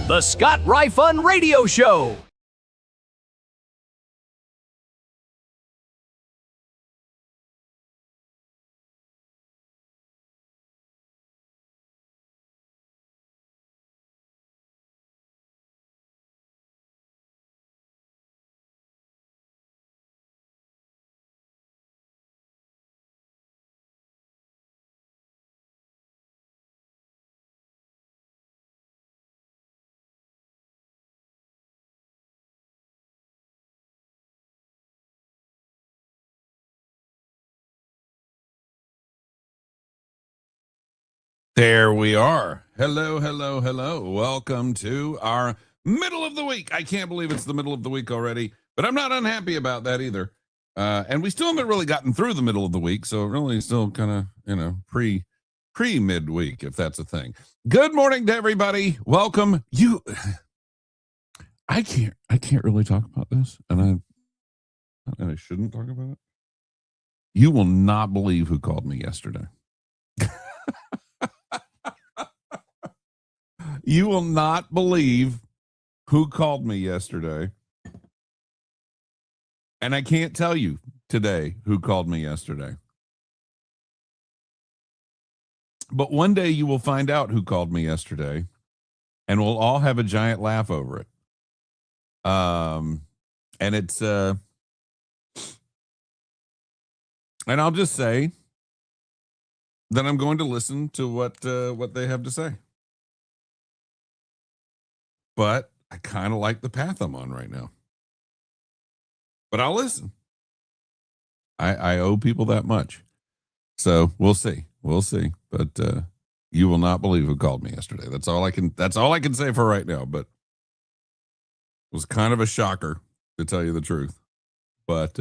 The Scott Ryfun Radio Show. There we are. Hello, hello, hello. Welcome to our middle of the week. I can't believe it's the middle of the week already, but I'm not unhappy about that either. And we still haven't really gotten through the middle of the week, so really still kind of, pre midweek, if that's a thing. Good morning to everybody. Welcome. I can't really talk about this, and I shouldn't talk about it. You will not believe who called me yesterday. You will not believe who called me yesterday. And I can't tell you today who called me yesterday. But one day you will find out who called me yesterday, and we'll all have a giant laugh over it. And it's and I'll just say that I'm going to listen to what they have to say. But I kind of like the path I'm on right now. But I'll listen. I owe people that much. So we'll see. We'll see. But you will not believe who called me yesterday. That's all I can say for right now. But it was kind of a shocker, to tell you the truth. But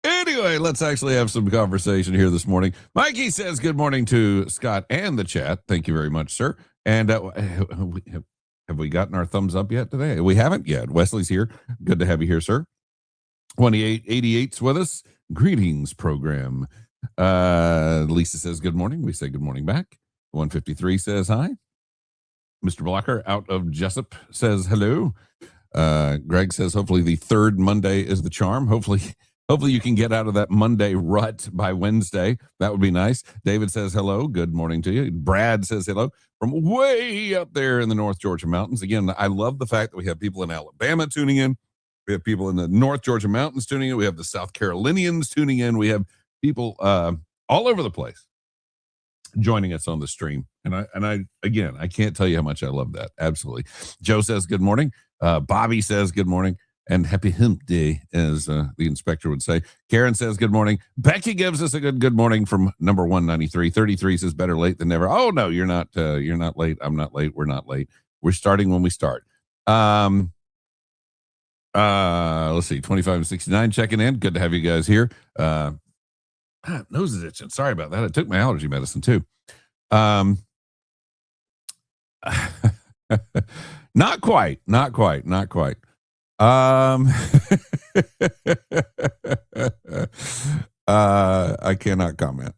Anyway, let's actually have some conversation here this morning. Mikey says good morning to Scott and the chat. Thank you very much, sir. And have we gotten our thumbs up yet today? We haven't yet. Wesley's here. Good to have you here, sir. 2888's with us. Greetings, program. Lisa says good morning. We say good morning back. 153 says hi. Mr. Blocker out of Jessup says hello. Greg says hopefully the third Monday is the charm. Hopefully you can get out of that Monday rut by Wednesday. That would be nice. David says hello. Good morning to you. Brad says hello from way up there in the North Georgia mountains. Again, I love the fact that we have people in Alabama tuning in. We have people in the North Georgia mountains tuning in. We have the South Carolinians tuning in. We have people all over the place joining us on the stream. And I can't tell you how much I love that. Absolutely. Joe says good morning. Bobby says good morning. And happy hump day, as the inspector would say. Karen says good morning. Becky gives us a good morning from number 193. 33 says better late than never. Oh, no, you're not late. I'm not late. We're not late. We're starting when we start. Let's see, 25 and 69 checking in. Good to have you guys here. Nose is itching. Sorry about that. I took my allergy medicine too. Not quite. I cannot comment.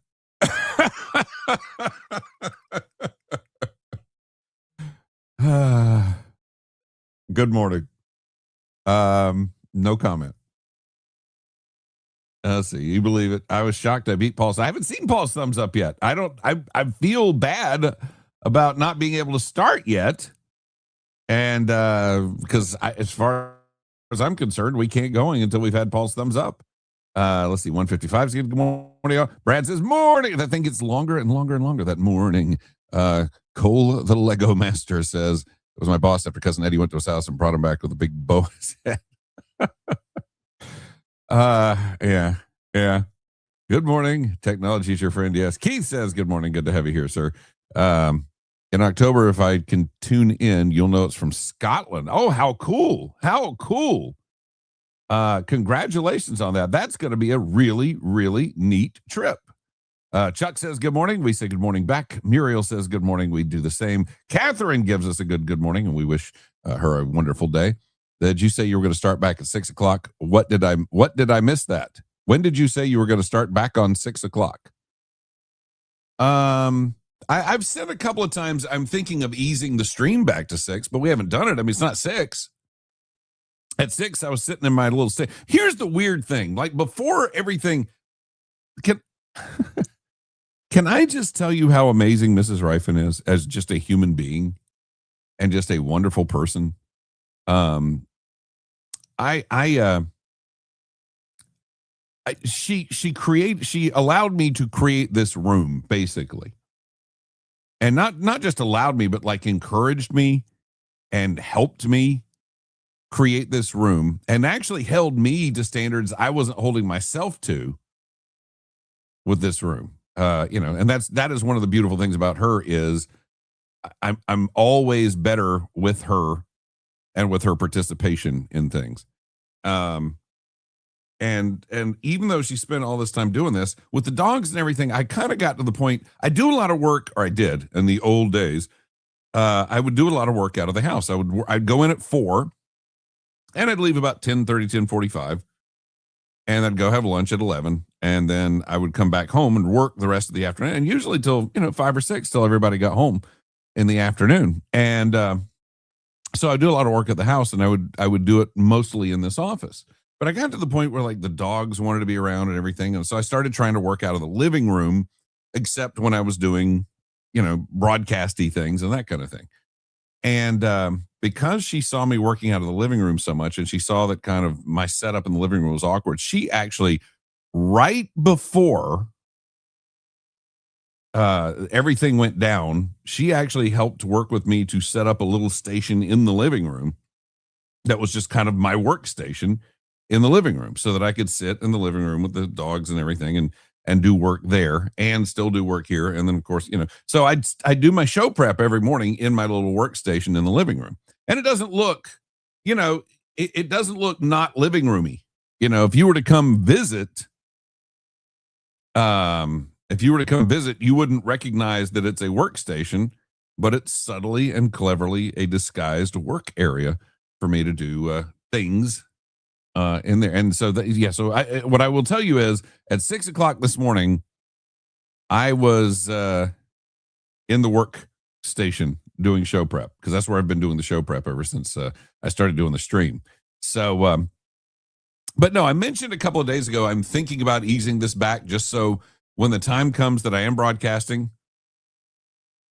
Good morning. No comment. Let's see. You believe it? I was shocked I beat Paul's. I haven't seen Paul's thumbs up yet. I feel bad about not being able to start yet. And because as far as I'm concerned, we can't go until we've had Paul's thumbs up. Let's see. 155 is good morning. Brad says morning. I think it's longer and longer and longer that morning. Cole the Lego Master says it was my boss after cousin Eddie went to his house and brought him back with a big bow. Yeah. Good morning. Technology is your friend. Yes. Keith says good morning. Good to have you here, sir. In October, if I can tune in, you'll know it's from Scotland. Oh, how cool. How cool. Congratulations on that. That's going to be a really, really neat trip. Chuck says good morning. We say good morning back. Muriel says good morning. We do the same. Catherine gives us a good morning, and we wish her a wonderful day. Did you say you were going to start back at 6 o'clock? What did I miss that? When did you say you were going to start back on 6 o'clock? I've said a couple of times I'm thinking of easing the stream back to 6, but we haven't done it. I mean, it's not 6. At 6, I was sitting in my little state. Here's the weird thing. Like before everything, can can I just tell you how amazing Mrs. Rifen is as just a human being and just a wonderful person? She allowed me to create this room basically, and not just allowed me, but like encouraged me and helped me create this room, and actually held me to standards I wasn't holding myself to with this room. And that is one of the beautiful things about her is I'm always better with her and with her participation in things. And even though she spent all this time doing this with the dogs and everything, I kind of got to the point. I do a lot of work, or I did in the old days. I would do a lot of work out of the house. I'd go in at 4, and I'd leave about 10:30, 10:45, and I'd go have lunch at 11, and then I would come back home and work the rest of the afternoon, and usually till 5 or 6 till everybody got home in the afternoon. And so I do a lot of work at the house, and I would do it mostly in this office. But I got to the point where like the dogs wanted to be around and everything. And so I started trying to work out of the living room, except when I was doing, broadcasty things and that kind of thing. And because she saw me working out of the living room so much, and she saw that kind of my setup in the living room was awkward, she actually, right before everything went down, she actually helped work with me to set up a little station in the living room that was just kind of my workstation in the living room, so that I could sit in the living room with the dogs and everything and do work there and still do work here. And then of course, so I do my show prep every morning in my little workstation in the living room. And it doesn't look, it doesn't look not living roomy. If you were to come visit, you wouldn't recognize that it's a workstation, but it's subtly and cleverly a disguised work area for me to do things in there. And so what I will tell you is at 6 o'clock this morning, I was in the work station doing show prep, because that's where I've been doing the show prep ever since I started doing the stream. So, but no, I mentioned a couple of days ago, I'm thinking about easing this back just so when the time comes that I am broadcasting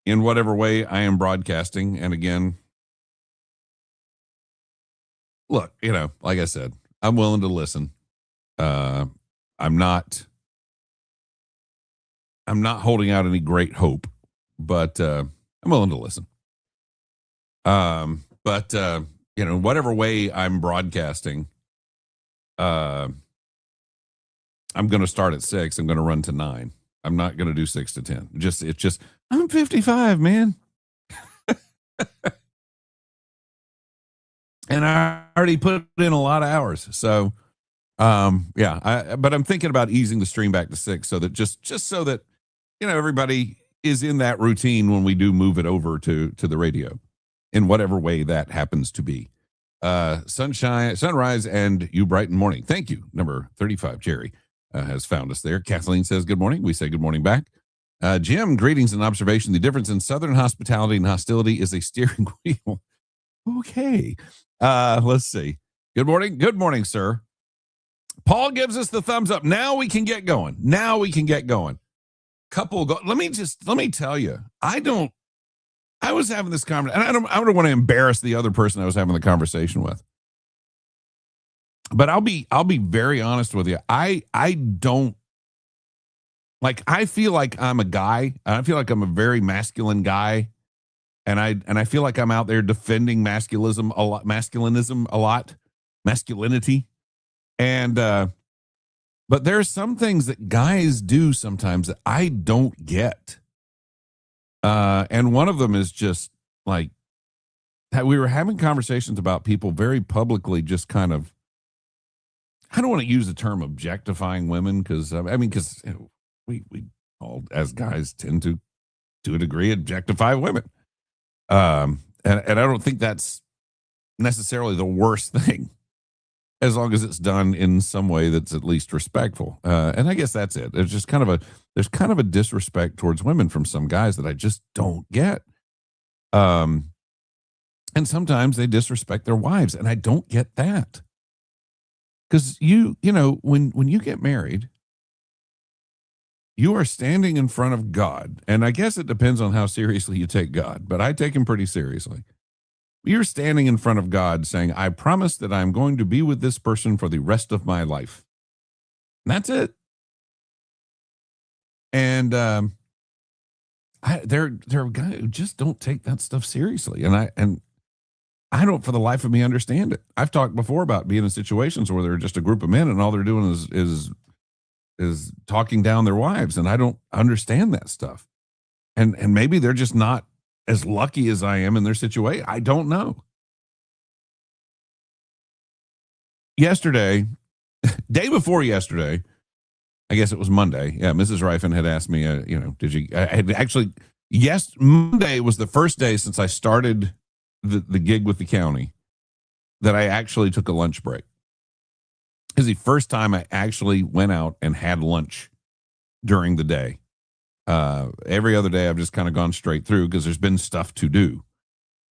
in whatever way I am broadcasting. And again, look, like I said, I'm willing to listen. I'm not holding out any great hope, but I'm willing to listen. But whatever way I'm broadcasting, I'm going to start at 6. I'm going to run to 9. I'm not going to do 6 to 10. It's just I'm 55, man. And I already put in a lot of hours. So, but I'm thinking about easing the stream back to 6 so that just so that, everybody is in that routine when we do move it over to the radio in whatever way that happens to be. Sunrise and you brighten morning. Thank you. Number 35, Jerry, has found us there. Kathleen says, good morning. We say good morning back. Jim, greetings and observation. The difference in Southern hospitality and hostility is a steering wheel. Okay. Let's see. Good morning. Good morning, sir. Paul gives us the thumbs up. Now we can get going. Let me tell you, I was having this conversation, and I don't want to embarrass the other person I was having the conversation with, but I'll be very honest with you. I don't I feel like I'm a guy. I feel like I'm a very masculine guy. And I feel like I'm out there defending masculinity a lot. And but there's some things that guys do sometimes that I don't get. And one of them is just like we were having conversations about people very publicly just kind of, I don't want to use the term objectifying women because we all as guys tend to a degree objectify women. And I don't think that's necessarily the worst thing. as long as it's done in some way that's at least respectful. And I guess that's it. There's kind of a disrespect towards women from some guys that I just don't get. And sometimes they disrespect their wives, and I don't get that. Because when you get married, you are standing in front of God. And I guess it depends on how seriously you take God, but I take him pretty seriously. You're standing in front of God saying, I promise that I'm going to be with this person for the rest of my life. And that's it. And there are guys who just don't take that stuff seriously. And I don't for the life of me understand it. I've talked before about being in situations where they're just a group of men and all they're doing is talking down their wives. And I don't understand that stuff. And maybe they're just not as lucky as I am in their situation. I don't know. Yesterday, day before yesterday, I guess it was Monday. Yeah, Mrs. Rifen had asked me, did you? I had actually, yes, Monday was the first day since I started the gig with the county that I actually took a lunch break. It was the first time I actually went out and had lunch during the day. Every other day I've just kind of gone straight through because there's been stuff to do.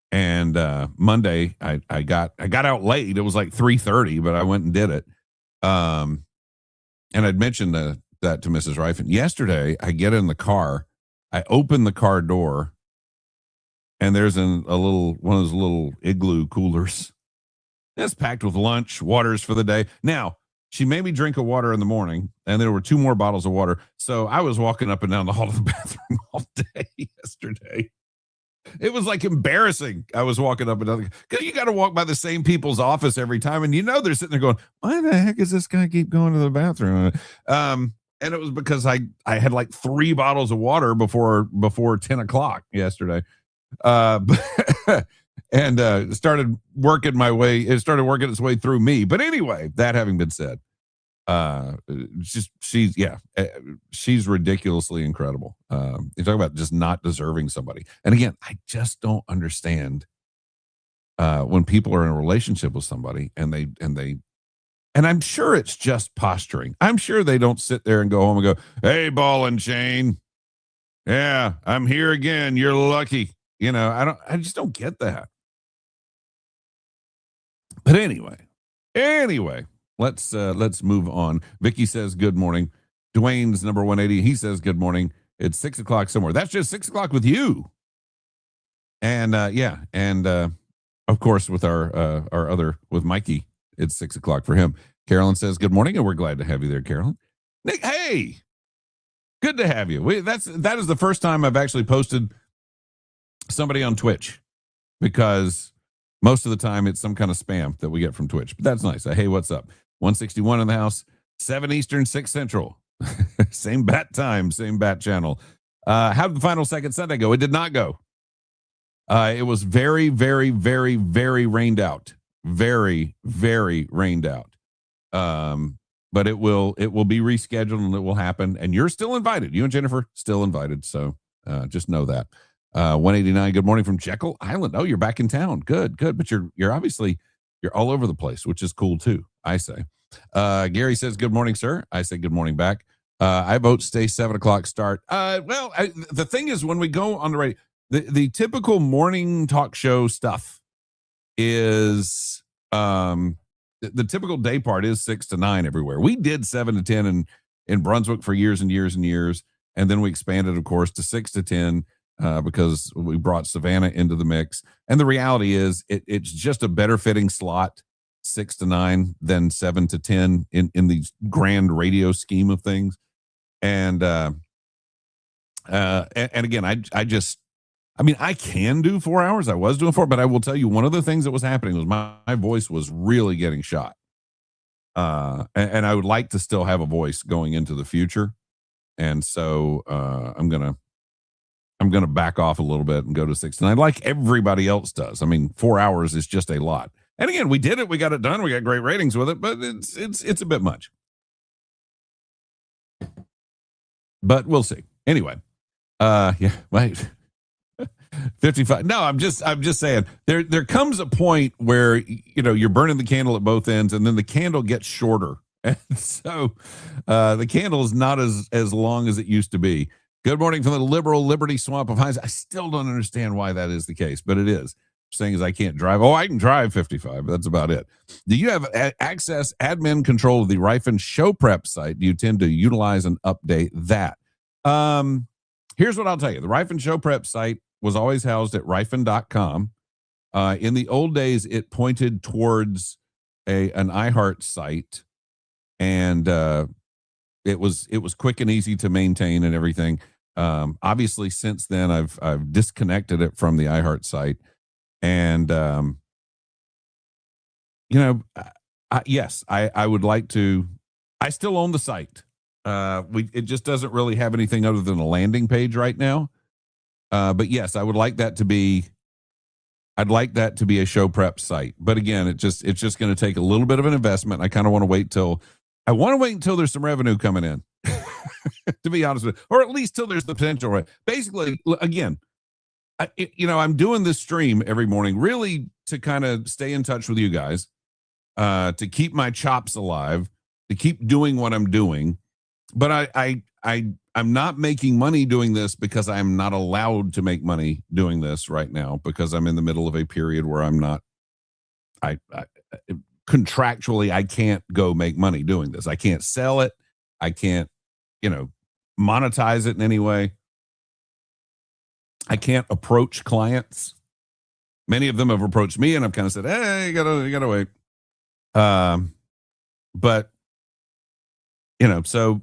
And Monday I got out late. It was like 3:30, but I went and did it. And I'd mentioned that to Mrs. Rifen. Yesterday I get in the car, I open the car door, and there's one of those little igloo coolers. It's packed with lunch, waters for the day. Now, she made me drink a water in the morning, and there were 2 more bottles of water. So I was walking up and down the hall to the bathroom all day yesterday. It was like embarrassing. I was walking up and down because you got to walk by the same people's office every time. And they're sitting there going, why the heck does this guy keep going to the bathroom? And it was because I had like 3 bottles of water before 10 o'clock yesterday. And started working my way. It started working its way through me. But anyway, that having been said, she's ridiculously incredible. You talk about just not deserving somebody. And again, I just don't understand when people are in a relationship with somebody and I'm sure it's just posturing. I'm sure they don't sit there and go home and go, hey, ball and chain. Yeah, I'm here again. You're lucky. I just don't get that. But anyway, let's move on. Vicky says good morning. Dwayne's number 180. He says good morning. It's 6 o'clock somewhere. That's just 6 o'clock with you. And of course with our other with Mikey, it's 6 o'clock for him. Carolyn says good morning, and we're glad to have you there, Carolyn. Nick, hey, good to have you. That is the first time I've actually posted somebody on Twitch, because most of the time it's some kind of spam that we get from Twitch. But that's nice. Hey, what's up? 161 in the house, 7 Eastern, 6 Central. Same bat time, same bat channel. How did the final second Sunday go? It did not go. It was very, very, very, very rained out. Very, very rained out. But it will be rescheduled and it will happen. And you're still invited. You and Jennifer still invited. So just know that. 189. Good morning from Jekyll Island. Oh, you're back in town. Good. But you're obviously you're all over the place, which is cool too, I say. Gary says, good morning, sir. I say good morning back. I vote stay 7 o'clock start. The thing is, when we go on the radio, the typical morning talk show stuff is the typical day part is 6 to 9 everywhere. We did 7 to 10 in Brunswick for years and years and years. And then we expanded, of course, to 6 to 10 because we brought Savannah into the mix. And the reality is it's just a better fitting slot, 6 to 9 than 7 to 10 in the grand radio scheme of things. And again, I can do 4 hours. I was doing 4, but I will tell you one of the things that was happening was my voice was really getting shot. And I would like to still have a voice going into the future. And so I'm gonna back off a little bit and go to 6 to 9 like everybody else does. I mean, 4 hours is just a lot. And again, we did it. We got it done. We got great ratings with it, but it's a bit much. But we'll see. Anyway, yeah, right. 55. No, I'm just saying there comes a point where you're burning the candle at both ends, and then the candle gets shorter. And so the candle is not as long as it used to be. Good morning from the liberal Liberty Swamp of Hines. I still don't understand why that is the case, but it is. Saying is I can't drive. Oh, I can drive 55. That's about it. Do you have access, admin control of the Rifen show prep site? Do you tend to utilize and update that? Here's what I'll tell you. The Rifen show prep site was always housed at rifen.com. In the old days, it pointed towards an iHeart site, and it was quick and easy to maintain and everything. Obviously, since then, I've disconnected it from the iHeart site. And, yes, I would like to. I still own the site. It just doesn't really have anything other than a landing page right now. But yes, I would like that to be. I'd like that to be a show prep site. But again, it's just going to take a little bit of an investment. I kind of want to wait until there's some revenue coming in, to be honest with you, or at least till there's the potential. Right? Basically, again. I'm doing this stream every morning really to kind of stay in touch with you guys, to keep my chops alive, to keep doing what I'm doing. But I'm not making money doing this because I'm not allowed to make money doing this right now, because I'm in the middle of a period where I'm not, contractually, I can't go make money doing this. I can't sell it. I can't, monetize it in any way. I can't approach clients. Many of them have approached me, and I've kind of said, "Hey, you gotta wait." But so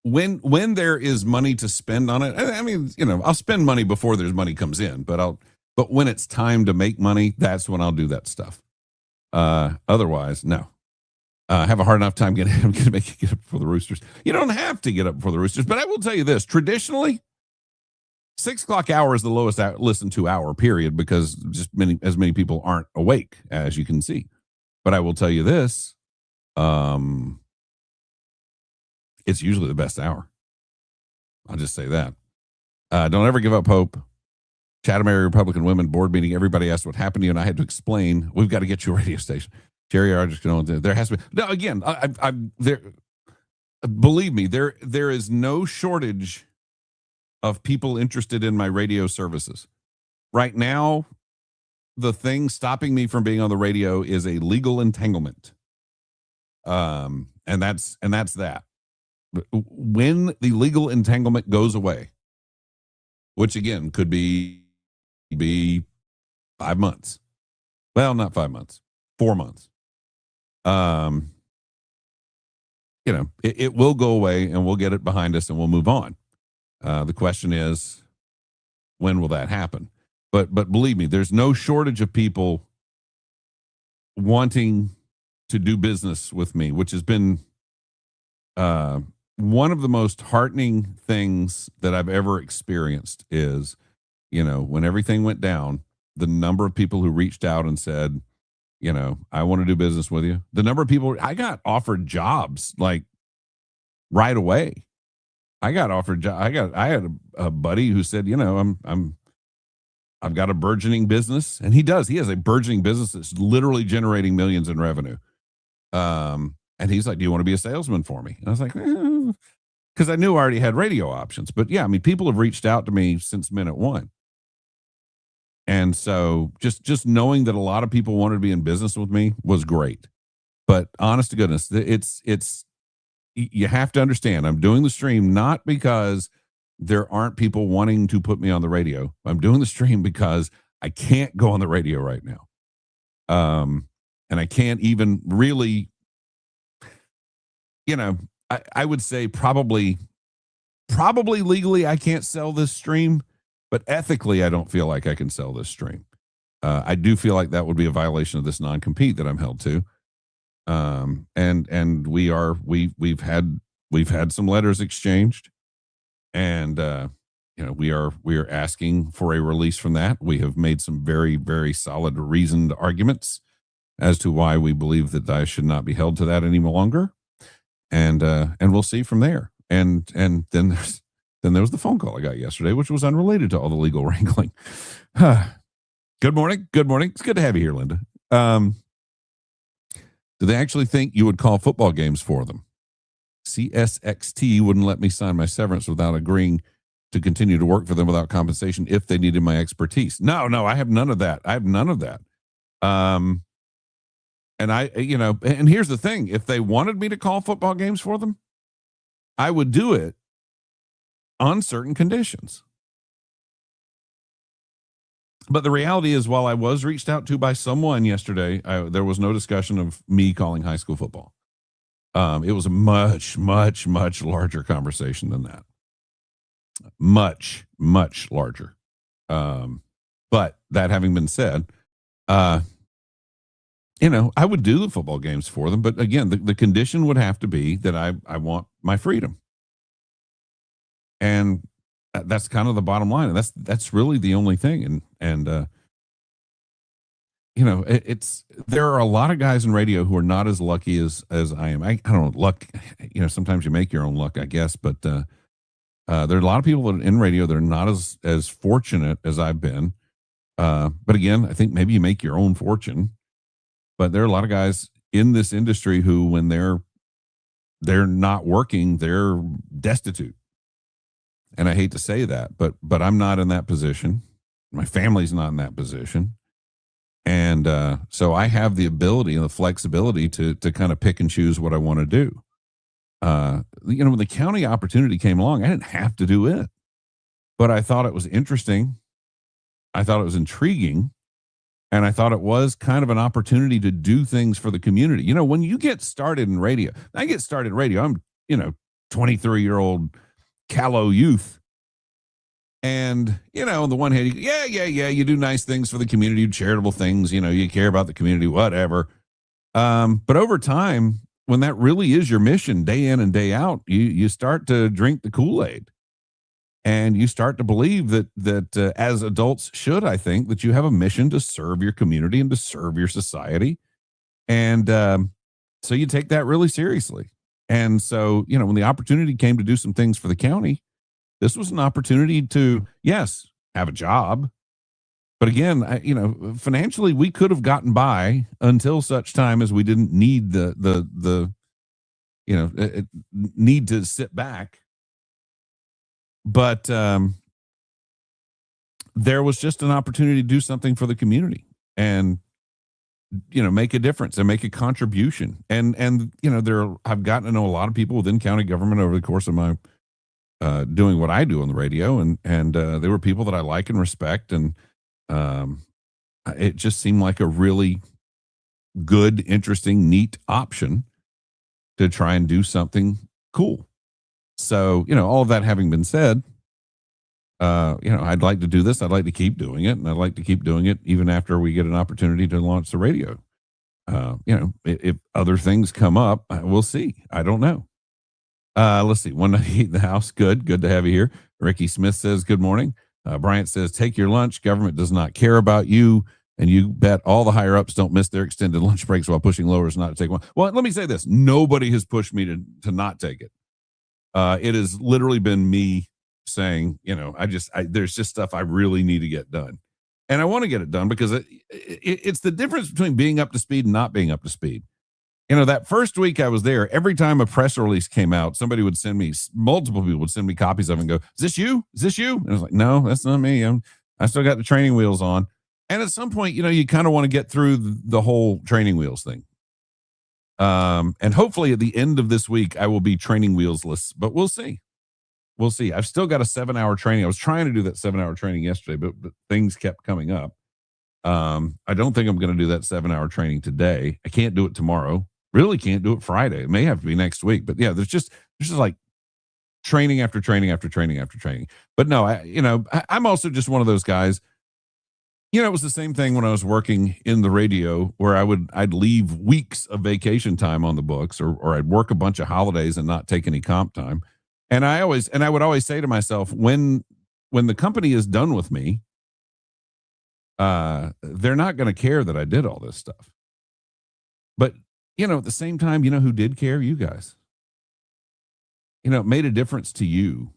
when there is money to spend on it, I mean, I'll spend money before there's money comes in, but when it's time to make money, that's when I'll do that stuff. Otherwise, no. I have a hard enough time getting to make you get up before the roosters. You don't have to get up before the roosters, but I will tell you this: traditionally, 6 o'clock hour is the lowest listened to hour, period, because just as many people aren't awake, as you can see. But I will tell you this, it's usually the best hour. I'll just say that. Don't ever give up hope. Chatham Area Republican Women Board meeting. Everybody asked what happened to you, and I had to explain. We've got to get you a radio station. Jerry Argent, there has to be. No, again, I'm there. Believe me, there is no shortage of people interested in my radio services. Right now, the thing stopping me from being on the radio is a legal entanglement. And that's that. When the legal entanglement goes away, which again could be 5 months. Well, not 5 months, 4 months. It will go away, and we'll get it behind us, and we'll move on. The question is, when will that happen? But believe me, there's no shortage of people wanting to do business with me, which has been one of the most heartening things that I've ever experienced. Is, when everything went down, the number of people who reached out and said, I want to do business with you. The number of people I got offered jobs like right away. I got offered. I had a buddy who said, I've got a burgeoning business, and he does. He has a burgeoning business that's literally generating millions in revenue. And he's like, "Do you want to be a salesman for me?" And I was like, because I knew I already had radio options. But yeah, I mean, people have reached out to me since minute one. And so just knowing that a lot of people wanted to be in business with me was great. But honest to goodness, it's you have to understand, I'm doing the stream not because there aren't people wanting to put me on the radio. I'm doing the stream because I can't go on the radio right now. And I can't even really, I would say probably legally I can't sell this stream, but ethically I don't feel like I can sell this stream. I do feel like that would be a violation of this non-compete that I'm held to. And we've had some letters exchanged, and we are asking for a release from that. We have made some very, very solid reasoned arguments as to why we believe that I should not be held to that any longer. And we'll see from there. And then then there was the phone call I got yesterday, which was unrelated to all the legal wrangling. Good morning. Good morning. It's good to have you here, Linda. Do they actually think you would call football games for them? CSXT wouldn't let me sign my severance without agreeing to continue to work for them without compensation if they needed my expertise. No, I have none of that. And and here's the thing. If they wanted me to call football games for them, I would do it on certain conditions. But the reality is, while I was reached out to by someone yesterday, there was no discussion of me calling high school football. It was a much, much, much larger conversation than that. Much, much larger. But that having been said, I would do the football games for them. But again, the condition would have to be that I want my freedom. And that's kind of the bottom line. And that's really the only thing. There are a lot of guys in radio who are not as lucky as I am. I don't know, luck, sometimes you make your own luck, I guess, but there are a lot of people that are in radio that are not as fortunate as I've been. But again, I think maybe you make your own fortune, but there are a lot of guys in this industry who, when they're not working, they're destitute. And I hate to say that, but I'm not in that position. My family's not in that position. And so I have the ability and the flexibility to kind of pick and choose what I want to do. When the county opportunity came along, I didn't have to do it, but I thought it was interesting. I thought it was intriguing. And I thought it was kind of an opportunity to do things for the community. When you get started in radio, I'm 23-year-old callow youth. And, on the one hand, you do nice things for the community, charitable things, you care about the community, whatever. But over time, when that really is your mission, day in and day out, you start to drink the Kool-Aid. And you start to believe that as adults should, I think, that you have a mission to serve your community and to serve your society. And so you take that really seriously. And so, when the opportunity came to do some things for the county, this was an opportunity to, yes, have a job. But again, financially, we could have gotten by until such time as we didn't need need to sit back. But there was just an opportunity to do something for the community and, make a difference and make a contribution. And I've gotten to know a lot of people within county government over the course of my doing what I do on the radio. And they were people that I like and respect. And it just seemed like a really good, interesting, neat option to try and do something cool. So, all of that having been said, I'd like to do this. I'd like to keep doing it. And I'd like to keep doing it even after we get an opportunity to launch the radio. If other things come up, we'll see. I don't know. Let's see. 198 in the house. Good to have you here. Ricky Smith says, good morning. Bryant says, take your lunch. Government does not care about you. And you bet all the higher ups don't miss their extended lunch breaks while pushing lowers not to take one. Well, let me say this. Nobody has pushed me to not take it. It has literally been me saying, there's just stuff I really need to get done. And I want to get it done because it's the difference between being up to speed and not being up to speed. That first week I was there, every time a press release came out, somebody would send me, multiple people would send me copies of it and go, is this you? Is this you? And I was like, no, that's not me. I still got the training wheels on. And at some point, you kind of want to get through the whole training wheels thing. And hopefully at the end of this week, I will be training wheelsless, but we'll see. We'll see. I've still got a 7-hour training. I was trying to do that 7-hour training yesterday, but things kept coming up. I don't think I'm going to do that 7-hour training today. I can't do it tomorrow. Really can't do it Friday. It may have to be next week, but yeah, there's just like training after training after training after training. But no, I'm also just one of those guys. It was the same thing when I was working in the radio where I'd leave weeks of vacation time on the books or I'd work a bunch of holidays and not take any comp time. And I would always say to myself, when the company is done with me, they're not going to care that I did all this stuff. But, at the same time, who did care? You guys. It made a difference to you.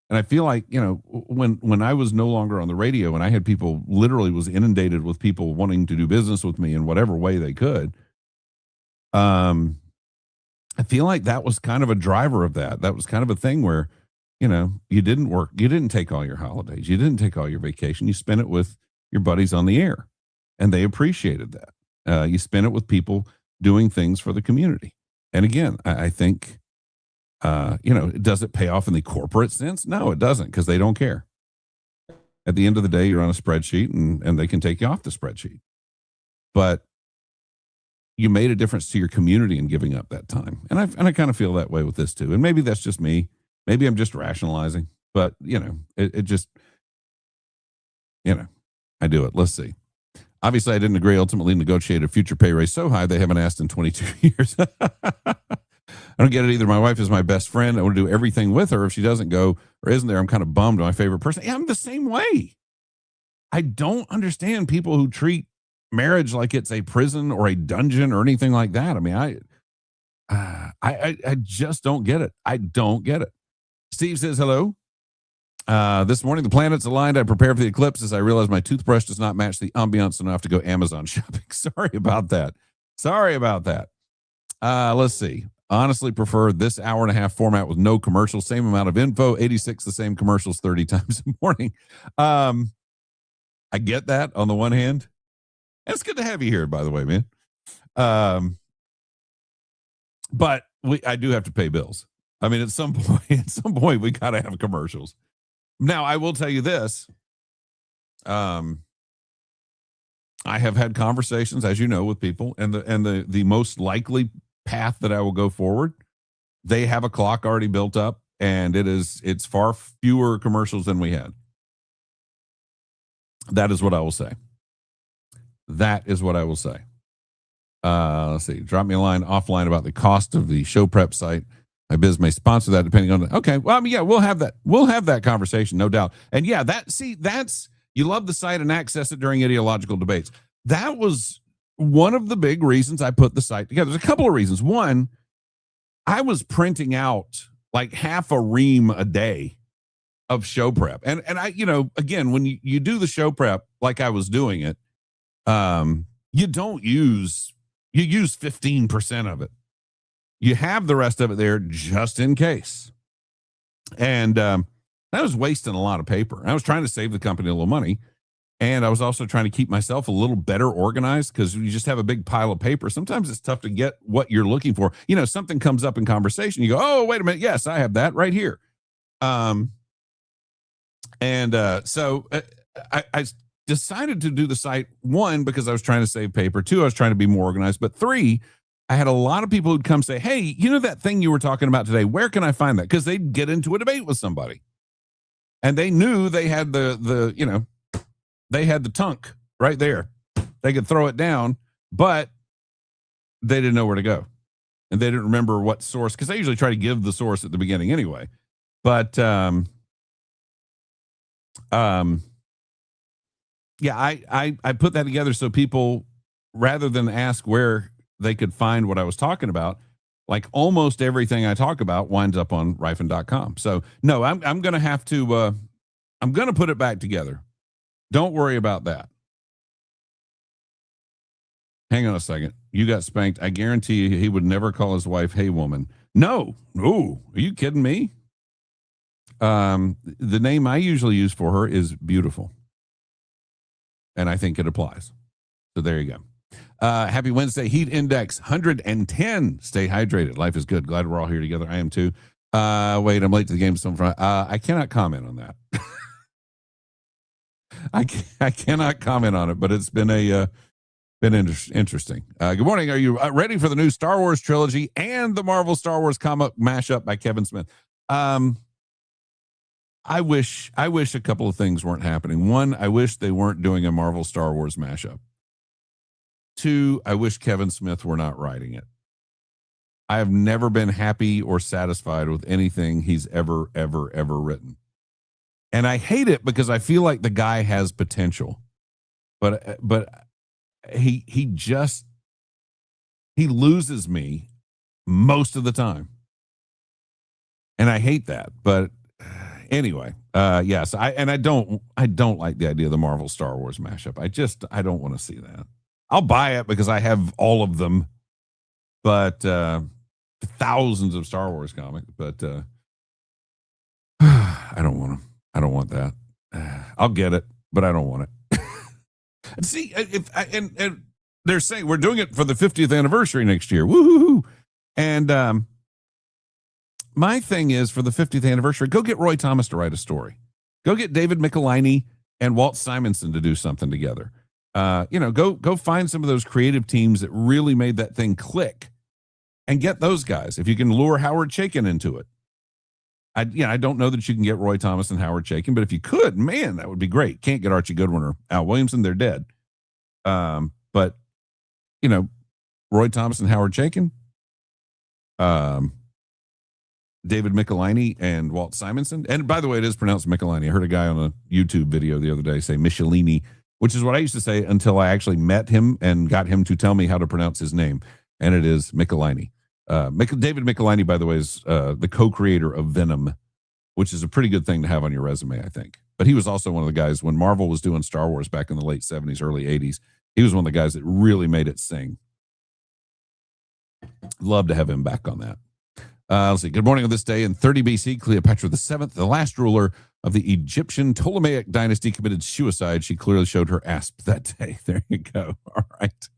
And I feel like, when I was no longer on the radio and I had people, literally was inundated with people wanting to do business with me in whatever way they could. I feel like that was kind of a driver of that. That was kind of a thing where, you didn't work. You didn't take all your holidays. You didn't take all your vacation. You spent it with your buddies on the air, and they appreciated that. You spent it with people doing things for the community. And again, I think, does it pay off in the corporate sense? No, it doesn't, because they don't care. At the end of the day, you're on a spreadsheet and they can take you off the spreadsheet. But you made a difference to your community in giving up that time. And I kind of feel that way with this too. And maybe that's just me. Maybe I'm just rationalizing, but it just, I do it. Let's see. Obviously, I didn't agree. Ultimately negotiated a future pay raise so high they haven't asked in 22 years. I don't get it either. My wife is my best friend. I want to do everything with her. If she doesn't go or isn't there, I'm kind of bummed. My favorite person. Yeah, I'm the same way. I don't understand people who treat marriage like it's a prison or a dungeon or anything like that. I mean, I just don't get it. I don't get it. Steve says hello. This morning, the planets aligned. I prepared for the eclipse as I realized my toothbrush does not match the ambiance enough to go Amazon shopping. Sorry about that. Let's see. Honestly, prefer this hour and a half format with no commercials. Same amount of info. 86 the same commercials 30 times a morning. I get that on the one hand. It's good to have you here, by the way, man. But I do have to pay bills. I mean, at some point, we got to have commercials. Now, I will tell you this. I have had conversations, as you know, with people, and the most likely path that I will go forward, they have a clock already built up, and it's far fewer commercials than we had. That is what I will say. Let's see. Drop me a line offline about the cost of the show prep site. My biz may sponsor that depending on okay. Well, I mean, yeah, we'll have that conversation, no doubt. And yeah, that's you love the site and access it during ideological debates. That was one of the big reasons I put the site together. There's a couple of reasons. One, I was printing out like half a ream a day of show prep. And I, again, when you do the show prep like I was doing it, you use 15% of it. You have the rest of it there just in case. And I was wasting a lot of paper. I was trying to save the company a little money. And I was also trying to keep myself a little better organized, because you just have a big pile of paper. Sometimes it's tough to get what you're looking for. Something comes up in conversation. You go, oh, wait a minute. Yes, I have that right here. So I decided to do the site, one, because I was trying to save paper. Two, I was trying to be more organized. But three, I had a lot of people who'd come say, hey, that thing you were talking about today, where can I find that? Because they'd get into a debate with somebody. And they knew they had they had the tunk right there. They could throw it down, but they didn't know where to go. And they didn't remember what source, because I usually try to give the source at the beginning anyway. But yeah, I put that together so people, rather than ask where they could find what I was talking about, like almost everything I talk about winds up on Rifen.com. So no, I'm going to have to, I'm going to put it back together. Don't worry about that. Hang on a second. You got spanked. I guarantee you he would never call his wife, hey woman. No. Ooh, are you kidding me? The name I usually use for her is beautiful. And I think it applies. So there you go. Happy Wednesday. Heat index 110. Stay hydrated. Life is good. Glad we're all here together. I am too. Wait, I'm late to the game. I cannot comment on that. I cannot comment on it, but it's been interesting. Good morning. Are you ready for the new Star Wars trilogy and the Marvel Star Wars comic mashup by Kevin Smith? I wish a couple of things weren't happening. One, I wish they weren't doing a Marvel Star Wars mashup. Two, I wish Kevin Smith were not writing it. I have never been happy or satisfied with anything he's ever written. And I hate it because I feel like the guy has potential. But he loses me most of the time. And I hate that. But Anyway, yes, I don't like the idea of the Marvel Star Wars mashup. I don't want to see that. I'll buy it because I have all of them, but thousands of Star Wars comics, but I don't want them. I don't want that. I'll get it, but I don't want it. And see, and they're saying we're doing it for the 50th anniversary next year. Woohoo! And my thing is, for the 50th anniversary, go get Roy Thomas to write a story. Go get David Michelinie and Walt Simonson to do something together. Go find some of those creative teams that really made that thing click, and get those guys. If you can lure Howard Chaykin into it, I don't know that you can get Roy Thomas and Howard Chaykin, but if you could, man, that would be great. Can't get Archie Goodwin or Al Williamson; they're dead. But Roy Thomas and Howard Chaykin, David Michelinie and Walt Simonson. And by the way, it is pronounced Michelinie. I heard a guy on a YouTube video the other day say Michelini, which is what I used to say until I actually met him and got him to tell me how to pronounce his name. And it is Michelinie. David Michelinie, by the way, is the co-creator of Venom, which is a pretty good thing to have on your resume, I think. But he was also one of the guys when Marvel was doing Star Wars back in the late 70s, early 80s. He was one of the guys that really made it sing. Love to have him back on that. Let's see. Good morning on this day in 30 BC, Cleopatra VII, the last ruler of the Egyptian Ptolemaic dynasty, committed suicide. She clearly showed her asp that day. There you go. All right.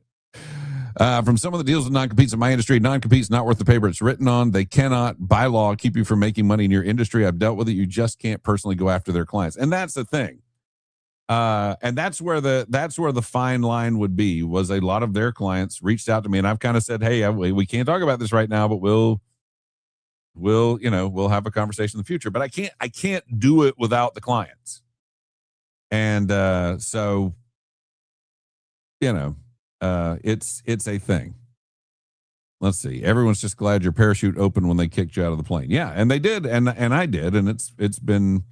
From some of the deals with non-competes in my industry, non-competes not worth the paper it's written on. They cannot, by law, keep you from making money in your industry. I've dealt with it. You just can't personally go after their clients. And that's the thing. And that's where the fine line would be, was a lot of their clients reached out to me, and I've kind of said, hey, we can't talk about this right now, but we'll have a conversation in the future. But I can't do it without the clients. And so it's a thing. Let's see. Everyone's just glad your parachute opened when they kicked you out of the plane. Yeah, and they did, and I did, and it's been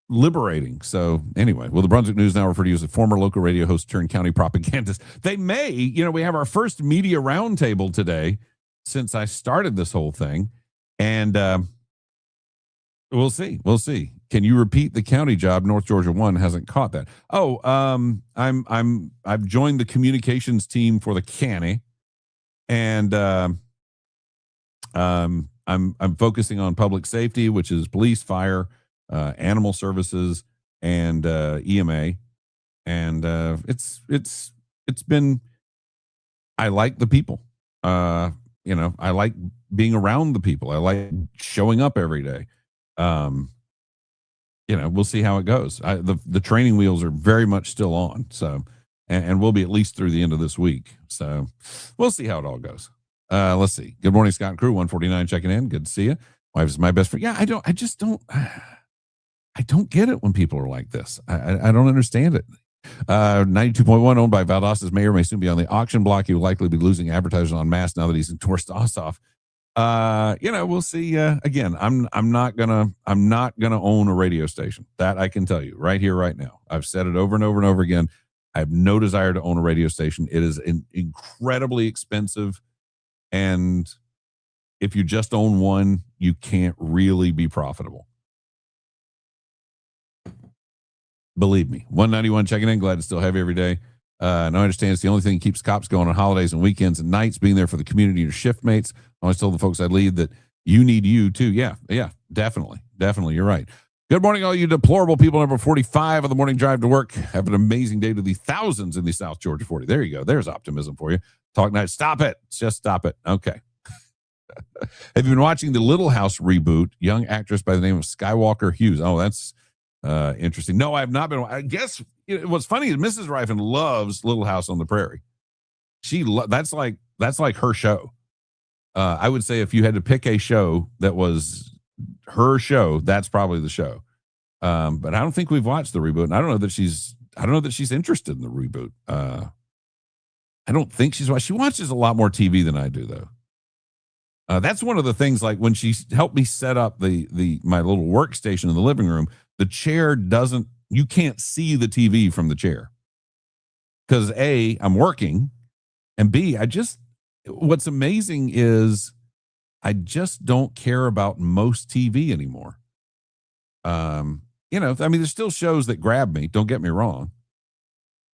liberating. So anyway, well, the Brunswick News now refer to you as a former local radio host turned county propagandist. They may, we have our first media roundtable today since I started this whole thing, and we'll see. Can you repeat the county job? North Georgia 1 hasn't caught that. Oh, I've joined the communications team for the county, and I'm focusing on public safety, which is police, fire, animal services, and EMA. And it's been, I like the people. I like being around the people. I like showing up every day. We'll see how it goes. The training wheels are very much still on. So, and we'll be at least through the end of this week. So we'll see how it all goes. Let's see. Good morning, Scott and crew. 149 checking in. Good to see you. Wife is my best friend. Yeah, I don't get it when people are like this. I don't understand it. 92.1 owned by Valdos's mayor may soon be on the auction block. He will likely be losing advertisers en masse now that he's endorsed Ossoff. We'll see. Again, I'm not gonna own a radio station. That I can tell you right here, right now. I've said it over and over and over again. I have no desire to own a radio station. It is incredibly expensive, and if you just own one, you can't really be profitable. Believe me. 191 checking in. Glad to still have you every day. And I understand it's the only thing that keeps cops going on holidays and weekends and nights, being there for the community and your shift mates. I always told the folks I lead that you need you too. Yeah, definitely. You're right. Good morning, all you deplorable people. Number 45 of the morning drive to work. Have an amazing day to the thousands in the South Georgia 40. There you go. There's optimism for you. Talk night. Stop it. Just stop it. Okay. Have you been watching the Little House reboot? Young actress by the name of Skywalker Hughes. Oh, that's interesting. No, I have not been. I guess what's funny is Mrs. Rifen loves Little House on the Prairie. That's like her show. I would say if you had to pick a show that was her show, that's probably the show. But I don't think we've watched the reboot, and I don't know that she's interested in the reboot. I don't think she watches a lot more TV than I do, though. That's one of the things, like when she helped me set up my little workstation in the living room, the chair you can't see the TV from the chair. Because A, I'm working, and B, what's amazing is I just don't care about most TV anymore. There's still shows that grab me, don't get me wrong.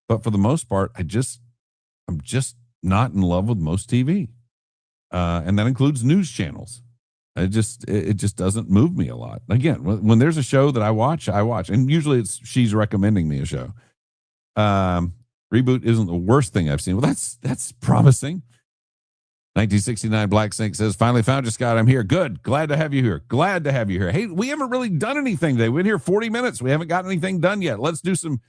But for the most part, I'm just not in love with most TV. And that includes news channels. It just doesn't move me a lot. Again, when there's a show that I watch, and usually she's recommending me a show. Reboot isn't the worst thing I've seen. Well, that's promising. 1969 Black Snake says, finally found you, Scott. I'm here. Good. Glad to have you here. Glad to have you here. Hey, we haven't really done anything today. We've been here 40 minutes. We haven't gotten anything done yet. Let's do some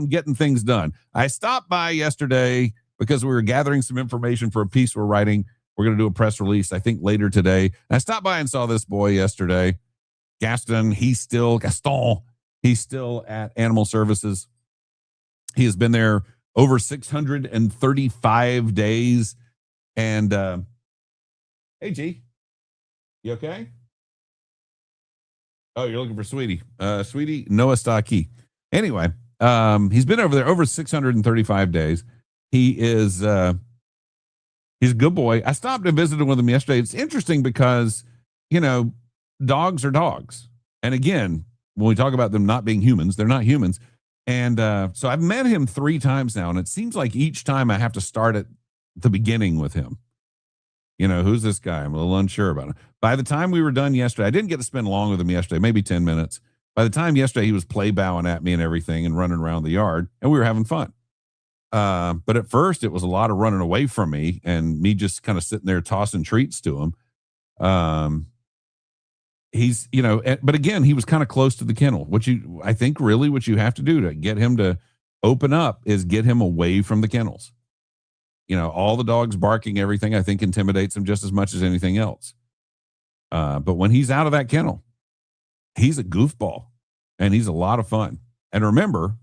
getting things done. I stopped by yesterday because we were gathering some information for a piece we're writing. We're going to do a press release, I think, later today. And I stopped by and saw this boy yesterday. Gaston, he's still at Animal Services. He has been there over 635 days. And, hey, G, you okay? Oh, you're looking for Sweetie. Sweetie, Noah Stocky. Anyway, he's been over there over 635 days. He's a good boy. I stopped and visited with him yesterday. It's interesting because, dogs are dogs. And again, when we talk about them not being humans, they're not humans. And so I've met him 3 times now, and it seems like each time I have to start at the beginning with him. Who's this guy? I'm a little unsure about him. By the time we were done yesterday, I didn't get to spend long with him yesterday, maybe 10 minutes. By the time yesterday, he was play bowing at me and everything and running around the yard, and we were having fun. But at first, it was a lot of running away from me and me just kind of sitting there tossing treats to him. But again, he was kind of close to the kennel. I think really what you have to do to get him to open up is get him away from the kennels. All the dogs barking, everything, I think intimidates him just as much as anything else. But when he's out of that kennel, he's a goofball and he's a lot of fun. And remember,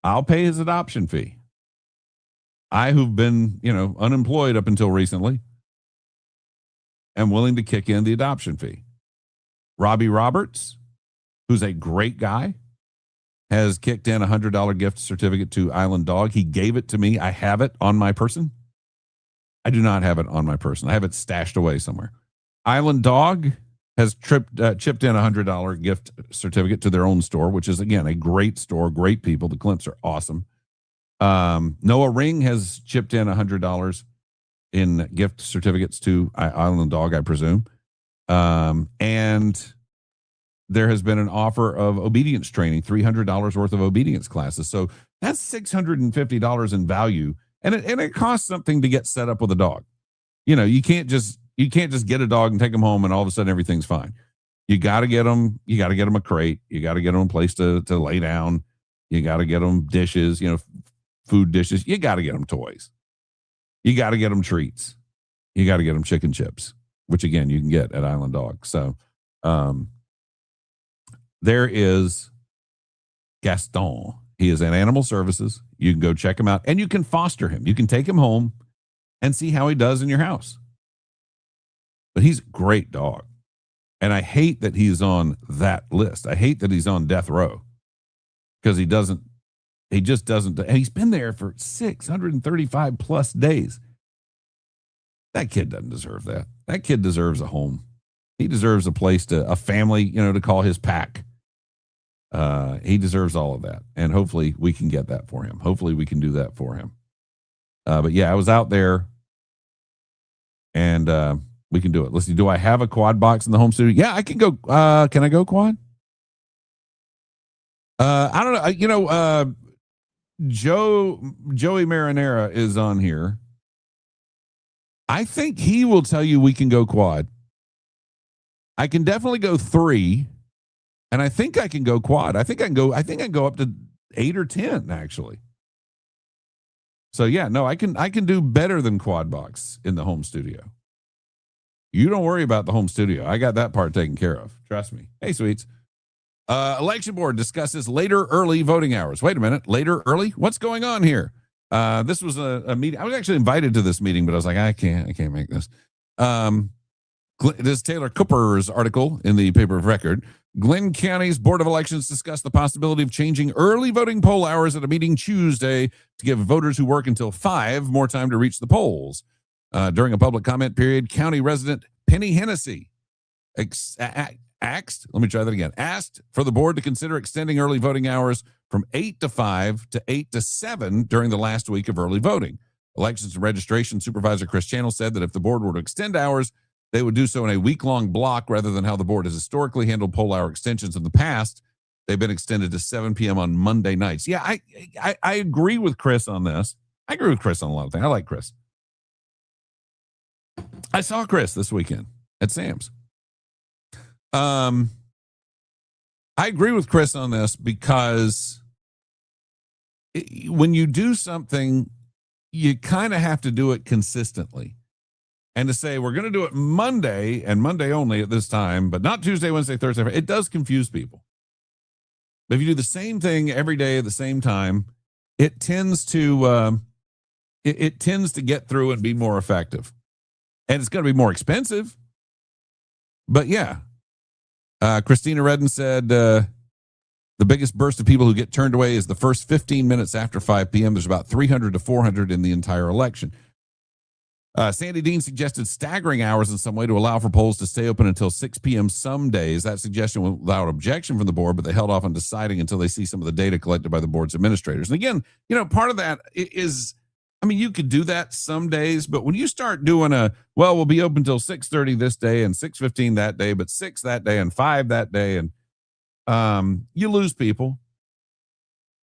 I'll pay his adoption fee. I, who've been, unemployed up until recently, am willing to kick in the adoption fee. Robbie Roberts, who's a great guy, has kicked in a $100 gift certificate to Island Dog. He gave it to me. I have it on my person. I do not have it on my person. I have it stashed away somewhere. Island Dog has chipped in a $100 gift certificate to their own store, which is, again, a great store, great people. The Climps are awesome. Noah Ring has chipped in $100 in gift certificates to Island Dog, I presume. And there has been an offer of obedience training, $300 worth of obedience classes. So that's $650 in value. And it costs something to get set up with a dog. You can't just get a dog and take them home and all of a sudden everything's fine. You got to get them a crate. You got to get them a place to lay down. You got to get them dishes, food dishes. You got to get them toys. You got to get them treats. You got to get them chicken chips, which again, you can get at Island Dog. So, there is Gaston. He is at Animal Services. You can go check him out and you can foster him. You can take him home and see how he does in your house. But he's a great dog. And I hate that he's on that list. I hate that he's on death row because he just doesn't. And he's been there for 635 plus days. That kid doesn't deserve that. That kid deserves a home. He deserves a family, to call his pack. He deserves all of that. And hopefully we can get that for him. Hopefully we can do that for him. But yeah, I was out there and, we can do it. Let's see. Do I have a quad box in the home studio? Yeah, I can go. Can I go quad? I don't know. Joey Marinara is on here. I think he will tell you we can go quad. I can definitely go 3, and I think I can go quad. I think I can go up to 8 or 10 actually. So yeah, no, I can do better than quad box in the home studio. You don't worry about the home studio. I got that part taken care of. Trust me. Hey, sweets. Election board discusses later early voting hours. Wait a minute. Later early? What's going on here? This was a meeting. I was actually invited to this meeting, but I was like, I can't make this. This is Taylor Cooper's article in the paper of record. Glenn County's Board of Elections discussed the possibility of changing early voting poll hours at a meeting Tuesday to give voters who work until 5 more time to reach the polls. During a public comment period, county resident Penny Hennessy asked for the board to consider extending early voting hours from 8 to 5 to 8 to 7 during the last week of early voting. Elections and Registration Supervisor Chris Channel said that if the board were to extend hours, they would do so in a week-long block rather than how the board has historically handled poll hour extensions in the past. They've been extended to 7 p.m. on Monday nights. Yeah, I agree with Chris on this. I agree with Chris on a lot of things. I like Chris. I saw Chris this weekend at Sam's. I agree with Chris on this because when you do something, you kind of have to do it consistently. And to say we're going to do it Monday and Monday only at this time, but not Tuesday, Wednesday, Thursday, it does confuse people. But if you do the same thing every day at the same time, it tends to get through and be more effective. And it's going to be more expensive. But yeah, Christina Redden said the biggest burst of people who get turned away is the first 15 minutes after 5 p.m. There's about 300 to 400 in the entire election. Sandy Dean suggested staggering hours in some way to allow for polls to stay open until 6 p.m. some days. That suggestion went without objection from the board, but they held off on deciding until they see some of the data collected by the board's administrators. And again, part of that is, you could do that some days, but when you start doing we'll be open until 6:30 this day and 6:15 that day, but 6 that day and 5 that day, and you lose people.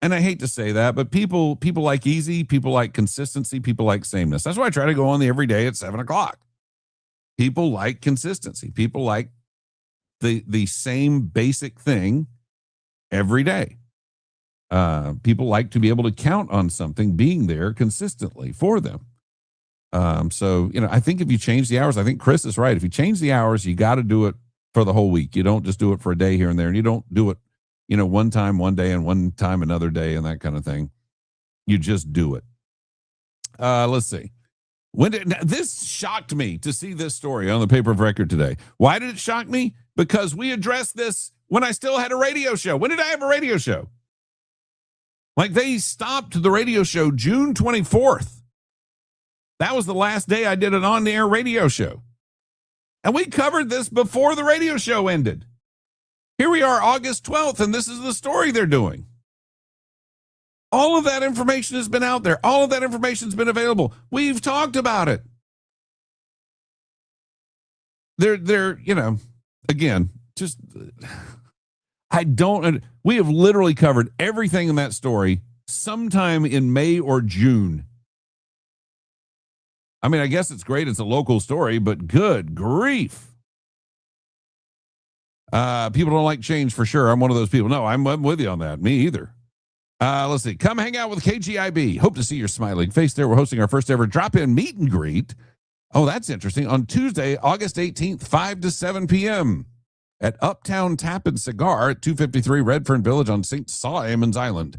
And I hate to say that, but people like easy, people like consistency, people like sameness. That's why I try to go on the every day at 7:00. People like consistency. People like the same basic thing every day. People like to be able to count on something being there consistently for them. So, I think if you change the hours, I think Chris is right. If you change the hours, you got to do it for the whole week. You don't just do it for a day here and there, and you don't do it one time one day and one time another day and that kind of thing. You just do it. Let's see. This shocked me to see this story on the paper of record today. Why did it shock me? Because we addressed this when I still had a radio show. When did I have a radio show? Like, they stopped the radio show June 24th. That was the last day I did an on-the-air radio show. And we covered this before the radio show ended. Here we are, August 12th, and this is the story they're doing. All of that information has been out there. All of that information has been available. We've talked about it. Again, just, we have literally covered everything in that story sometime in May or June. I guess it's great. It's a local story, but good grief. People don't like change for sure. I'm one of those people. No, I'm with you on that. Me either. Let's see. Come hang out with KGIB. Hope to see your smiling face there. We're hosting our first ever drop-in meet and greet. Oh, that's interesting. On Tuesday, August 18th, 5 to 7 p.m. at Uptown Tap and Cigar at 253 Redfern Village on St. Simon's Island.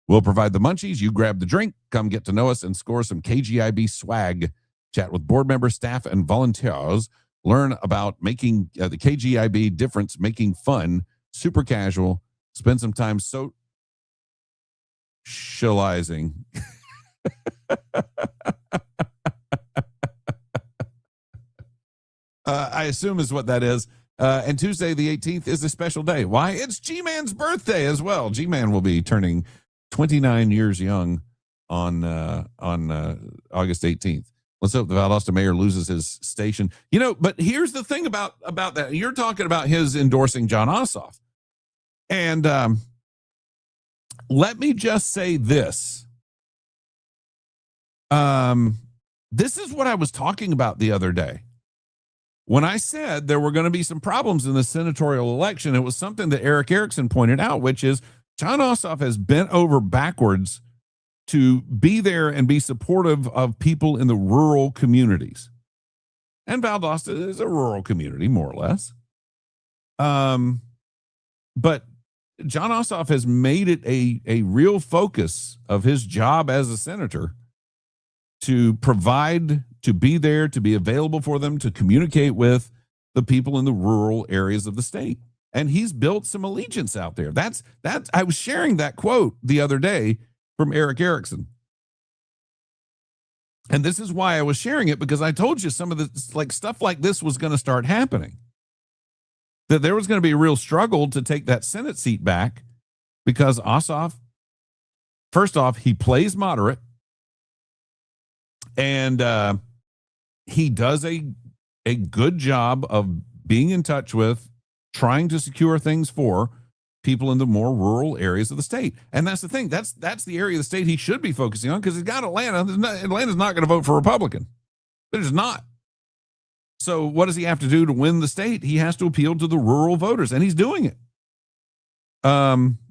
We'll provide the munchies. You grab the drink. Come get to know us and score some KGIB swag. Chat with board members, staff, and volunteers. Learn about making the KGIB difference, making fun, super casual. Spend some time socializing. I assume is what that is. And Tuesday, the 18th, is a special day. Why? It's G-Man's birthday as well. G-Man will be turning 29 years young on August 18th. Let's hope the Valdosta mayor loses his station. But here's the thing about that. You're talking about his endorsing Jon Ossoff. And let me just say this. This is what I was talking about the other day. When I said there were going to be some problems in the senatorial election, it was something that Eric Erickson pointed out, which is Jon Ossoff has bent over backwards to be there and be supportive of people in the rural communities. And Valdosta is a rural community, more or less. But Jon Ossoff has made it a real focus of his job as a senator to provide, to be there, to be available for them, to communicate with the people in the rural areas of the state. And he's built some allegiance out there. That's I was sharing that quote the other day from Eric Erickson. And this is why I was sharing it, because I told you some of the stuff like this was going to start happening. That there was going to be a real struggle to take that Senate seat back, because Ossoff, first off, he plays moderate, and he does a good job of being in touch with, trying to secure things for people in the more rural areas of the state. And that's the thing. That's the area of the state he should be focusing on, because he's got Atlanta. Atlanta's not going to vote for Republican. There's not. So what does he have to do to win the state? He has to appeal to the rural voters, and he's doing it.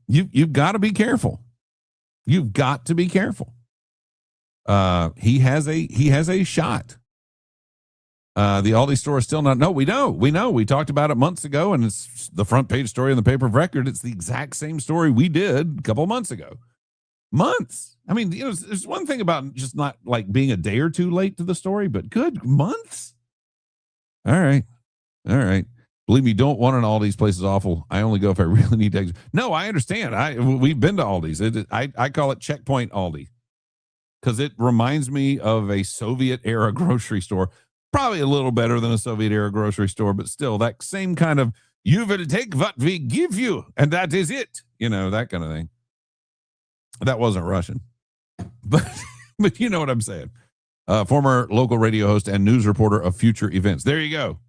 You've got to be careful. You've got to be careful. He has a shot. The Aldi store is still not. No, we know. We talked about it months ago, and it's the front page story in the paper of record. It's the exact same story we did a couple of months ago. Months. I mean, there's one thing about just not like being a day or two late to the story, but good months. All right. Believe me, don't want an Aldi's. Place is awful. I only go if I really need to. No, I understand. We've been to Aldi's. I call it Checkpoint Aldi, because it reminds me of a Soviet era grocery store. Probably a little better than a Soviet era grocery store, but still that same kind of, you will take what we give you, and that is it. That kind of thing. That wasn't Russian, but you know what I'm saying. Former local radio host and news reporter of future events. There you go.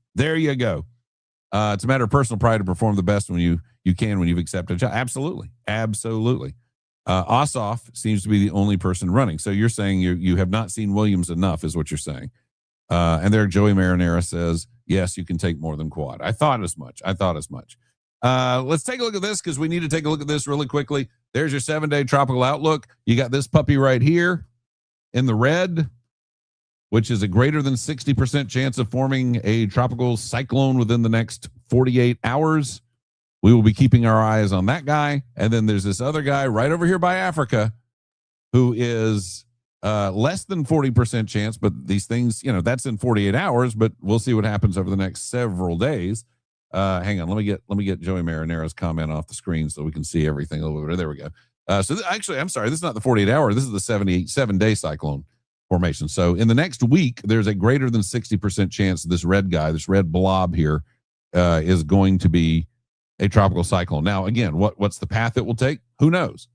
It's a matter of personal pride to perform the best when you can, when you've accepted a job. Absolutely. Ossoff seems to be the only person running. So you're saying you have not seen Williams enough, is what you're saying. And there, Joey Marinara says, yes, you can take more than quad. I thought as much. Let's take a look at this, because we need to take a look at this really quickly. There's your 7-day tropical outlook. You got this puppy right here in the red, which is a greater than 60% chance of forming a tropical cyclone within the next 48 hours. We will be keeping our eyes on that guy. And then there's this other guy right over here by Africa, who is less than 40% chance, but these things, that's in 48 hours, but we'll see what happens over the next several days. Hang on, let me get Joey Marinara's comment off the screen so we can see everything a little bit. There we go. Actually, I'm sorry, this is not the 48 hour. This is the 7-day cyclone formation. So in the next week, there's a greater than 60% chance this red guy, this red blob here, is going to be a tropical cyclone. Now, again, what's the path it will take? Who knows?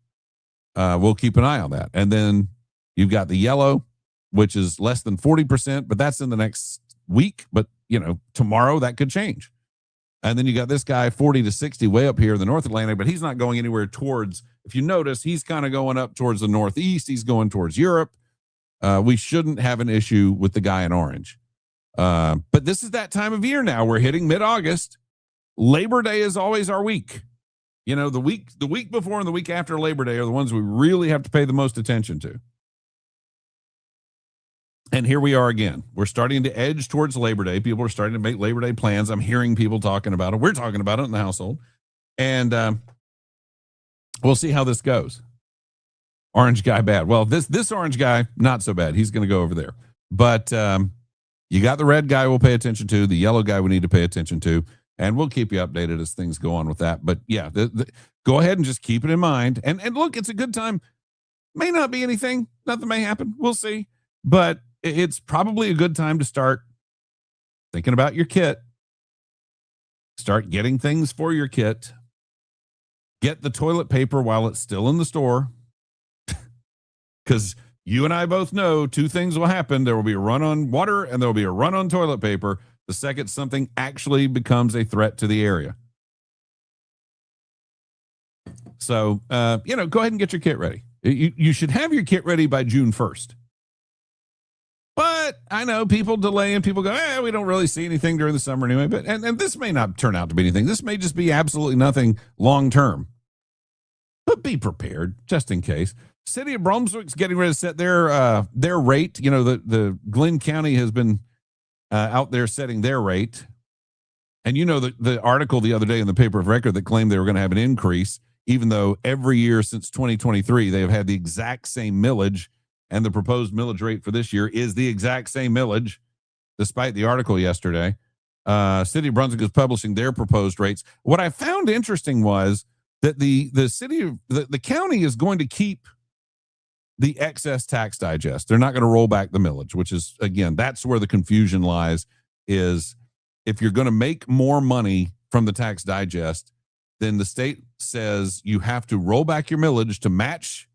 We'll keep an eye on that. And then you've got the yellow, which is less than 40%, but that's in the next week. But, tomorrow that could change. And then you got this guy, 40 to 60, way up here in the North Atlantic, but he's not going anywhere towards, if you notice, he's kind of going up towards the Northeast. He's going towards Europe. We shouldn't have an issue with the guy in orange. But this is that time of year now. We're hitting mid-August. Labor Day is always our week. The week before and the week after Labor Day are the ones we really have to pay the most attention to. And here we are again. We're starting to edge towards Labor Day. People are starting to make Labor Day plans. I'm hearing people talking about it. We're talking about it in the household. And we'll see how this goes. Orange guy bad. Well, this orange guy, not so bad. He's going to go over there. But you got the red guy we'll pay attention to. The yellow guy we need to pay attention to. And we'll keep you updated as things go on with that. But yeah, go ahead and just keep it in mind. And look, it's a good time. May not be anything. Nothing may happen. We'll see. But it's probably a good time to start thinking about your kit. Start getting things for your kit. Get the toilet paper while it's still in the store. Because you and I both know two things will happen. There will be a run on water and there will be a run on toilet paper the second something actually becomes a threat to the area. So, go ahead and get your kit ready. You should have your kit ready by June 1st. But I know people delay and people go, we don't really see anything during the summer anyway. But and this may not turn out to be anything. This may just be absolutely nothing long term. But be prepared just in case. City of Brunswick's getting ready to set their rate. The Glenn County has been out there setting their rate. And the article the other day in the paper of record that claimed they were going to have an increase, even though every year since 2023 they have had the exact same millage. And the proposed millage rate for this year is the exact same millage, despite the article yesterday. City of Brunswick is publishing their proposed rates. What I found interesting was that the county is going to keep the excess tax digest. They're not going to roll back the millage, which is, again, that's where the confusion lies, is if you're going to make more money from the tax digest, then the state says you have to roll back your millage to match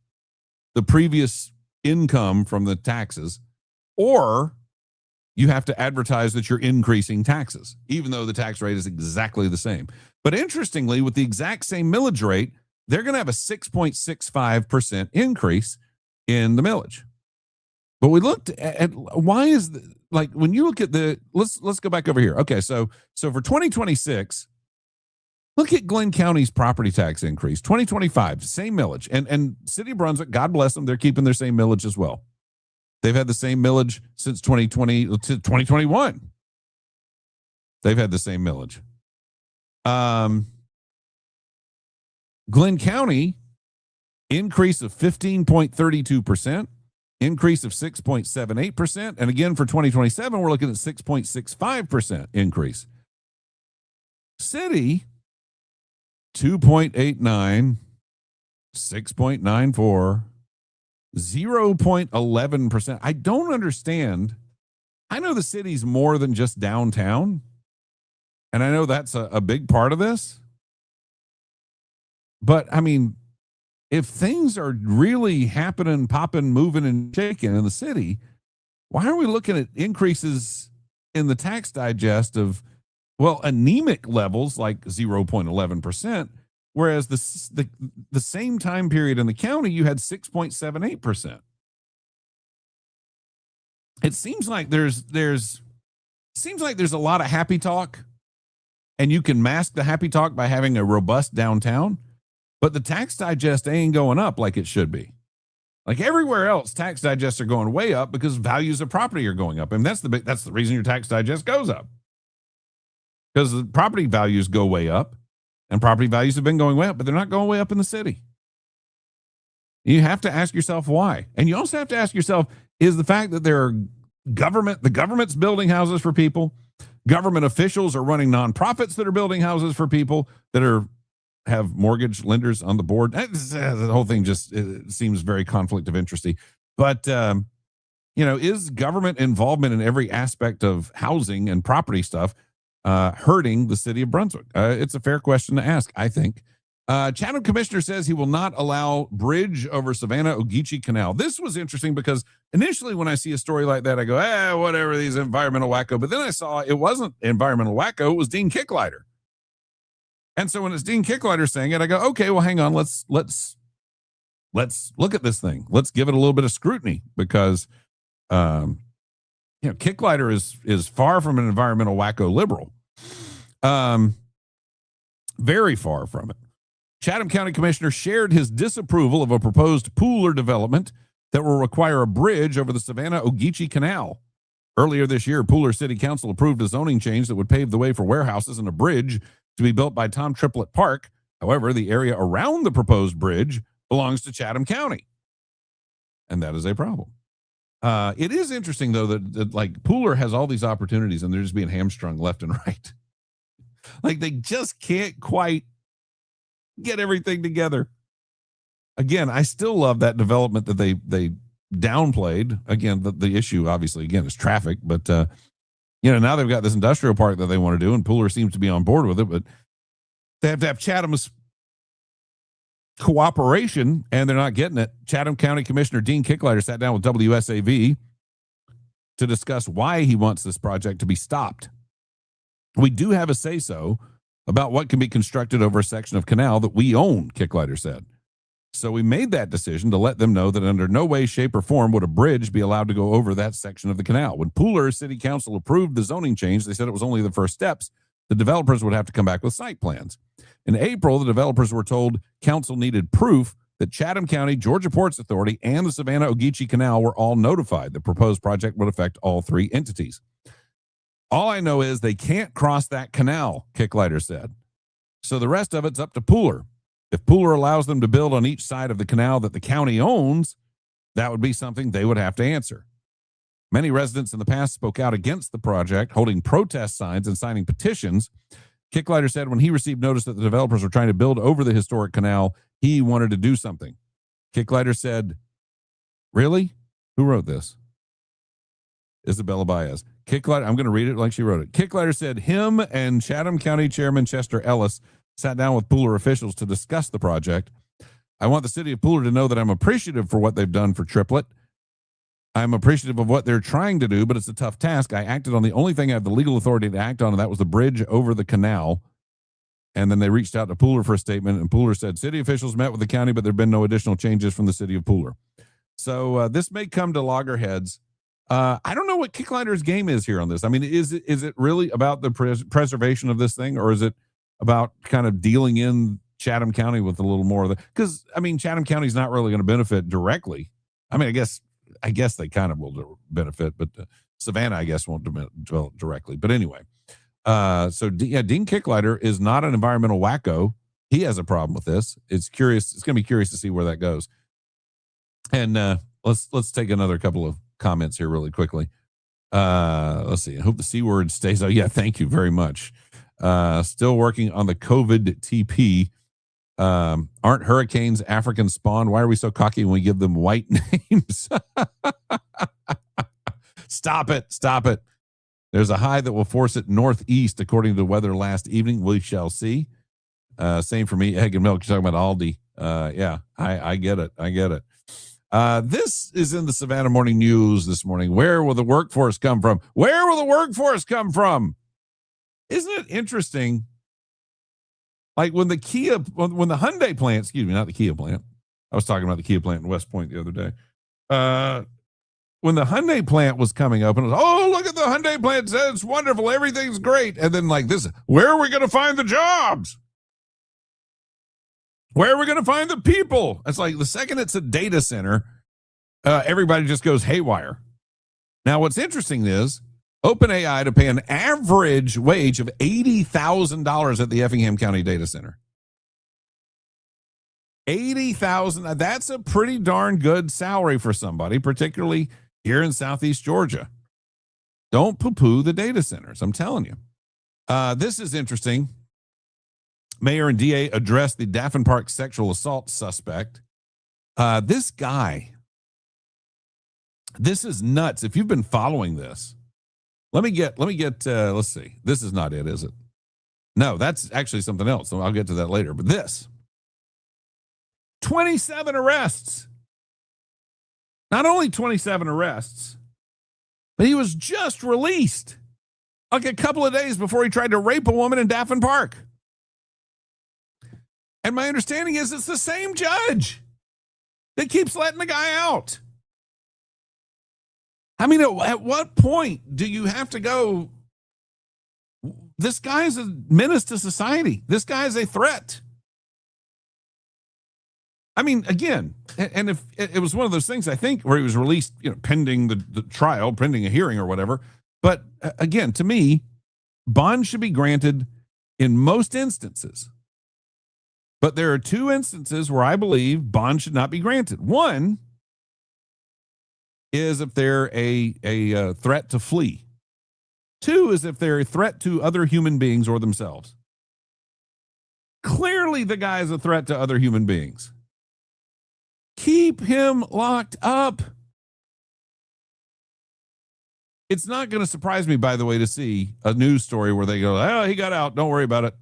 the previous income from the taxes, or you have to advertise that you're increasing taxes, even though the tax rate is exactly the same. But interestingly, with the exact same millage rate, they're going to have a 6.65% increase in the millage. But we looked at why is like when you look at let's go back over here. Okay, so for 2026, look at Glenn County's property tax increase. 2025, same millage, and City of Brunswick, God bless them, they're keeping their same millage as well. They've had the same millage since 2020 to 2021. They've had the same millage. Glenn County, increase of 15.32%, increase of 6.78%. And again, for 2027, we're looking at 6.65% increase. City, 2.89, 6.94, 0.11%. I don't understand. I know the city's more than just downtown, and I know that's a big part of this. But, I mean, if things are really happening, popping, moving, and shaking in the city, why are we looking at increases in the tax digest of, well, anemic levels like 0.11%, whereas the same time period in the county, you had 6.78%. It seems like there's a lot of happy talk, and you can mask the happy talk by having a robust downtown, but the tax digest ain't going up like it should be. Like everywhere else, tax digests are going way up because values of property are going up, and that's the reason your tax digest goes up, because the property values go way up, and property values have been going way up, but they're not going way up in the city. You have to ask yourself why, and you also have to ask yourself: is the fact that the government's building houses for people, government officials are running nonprofits that are building houses for people that have mortgage lenders on the board? The whole thing just seems very conflict of interesty. But, is government involvement in every aspect of housing and property stuff hurting the city of Brunswick? It's a fair question to ask, I think. Chatham Commissioner says he will not allow bridge over Savannah-Ogeechee Canal. This was interesting because initially when I see a story like that, I go, whatever, these environmental wacko. But then I saw it wasn't environmental wacko. It was Dean Kicklighter. And so when it's Dean Kicklighter saying it, I go, okay, well, hang on. Let's look at this thing. Let's give it a little bit of scrutiny because, Kicklighter is far from an environmental wacko liberal. Very far from it. Chatham County Commissioner shared his disapproval of a proposed pooler development that will require a bridge over the Savannah-Ogeechee Canal. Earlier this year, Pooler City Council approved a zoning change that would pave the way for warehouses and a bridge to be built by Tom Triplett Park. However, the area around the proposed bridge belongs to Chatham County, and that is a problem. It is interesting, though, that like Pooler has all these opportunities, and they're just being hamstrung left and right. Like they just can't quite get everything together. Again, I still love that development that they downplayed. Again, the issue, obviously, again, is traffic, but now they've got this industrial park that they want to do, and Pooler seems to be on board with it, but they have to have Chatham's cooperation, and they're not getting it. Chatham County Commissioner Dean Kicklighter sat down with WSAV to discuss why he wants this project to be stopped. We do have a say-so about what can be constructed over a section of canal that we own, Kicklighter said. So we made that decision to let them know that under no way, shape, or form would a bridge be allowed to go over that section of the canal. When Pooler City Council approved the zoning change, they said it was only the first steps. The developers would have to come back with site plans. In April, the developers were told council needed proof that Chatham County, Georgia Ports Authority, and the Savannah-Ogeechee Canal were all notified. The proposed project would affect all three entities. All I know is they can't cross that canal, Kicklighter said. So the rest of it's up to Pooler. If Pooler allows them to build on each side of the canal that the county owns, that would be something they would have to answer. Many residents in the past spoke out against the project, holding protest signs and signing petitions. Kicklighter said when he received notice that the developers were trying to build over the historic canal, he wanted to do something. Kicklighter said Really? Who wrote this? Isabella Baez. Kicklighter, I'm going to read it like she wrote it. Kicklighter said him and Chatham County Chairman Chester Ellis sat down with Pooler officials to discuss the project. I want the city of Pooler to know that I'm appreciative for what they've done for Triplet. I'm appreciative of what they're trying to do, but it's a tough task. I acted on the only thing I have the legal authority to act on, and that was the bridge over the canal. And then they reached out to Pooler for a statement, and Pooler said, city officials met with the county, but there have been no additional changes from the city of Pooler. So this may come to loggerheads. I don't know what Kicklighter's game is here on this. I mean, is it really about the preservation of this thing, or is it about kind of dealing in Chatham County with a little more of the, because I mean, Chatham County's not really going to benefit directly. I mean, I guess they kind of will benefit, but Savannah, I guess, won't develop directly. But anyway, Dean Kicklighter is not an environmental wacko. He has a problem with this. It's curious. It's going to be curious to see where that goes. And let's take another couple of comments here really quickly. Let's see. I hope the C word stays out. Yeah, thank you very much. Still working on the COVID TP. Aren't hurricanes African spawn? Why are we so cocky when we give them white names? Stop it. There's a high that will force it northeast according to the weather last evening. We shall see. Same for me. Egg and milk. You're talking about Aldi. Yeah, I get it. This is in the Savannah Morning News this morning. Where will the workforce come from? Isn't it interesting? Like when the Hyundai plant, excuse me, not the Kia plant. I was talking about the Kia plant in West Point the other day. When the Hyundai plant was coming up, and it was, oh, look at the Hyundai plant. It's wonderful. Everything's great. And then like this, where are we going to find the jobs? Where are we going to find the people? It's like the second it's a data center, everybody just goes haywire. Now, what's interesting is OpenAI to pay an average wage of $80,000 at the Effingham County data center. $80,000. That's a pretty darn good salary for somebody, particularly here in Southeast Georgia. Don't poo-poo the data centers. I'm telling you. This is interesting. Mayor and DA addressed the Daffin Park sexual assault suspect. This guy, this is nuts. If you've been following this, let me get, let's see. This is not it, is it? No, that's actually something else. So I'll get to that later. But this, 27 arrests. Not only 27 arrests, but he was just released like a couple of days before he tried to rape a woman in Daffin Park. And my understanding is it's the same judge that keeps letting the guy out. I mean, at what point do you have to go, this guy is a menace to society. This guy is a threat. I mean, again, and if it was one of those things, I think, where he was released, pending the trial, pending a hearing or whatever. But again, to me, bond should be granted in most instances. But there are two instances where I believe bond should not be granted. One is if they're a threat to flee. Two is if they're a threat to other human beings or themselves. Clearly, the guy is a threat to other human beings. Keep him locked up. It's not going to surprise me, by the way, to see a news story where they go, oh, he got out. Don't worry about it.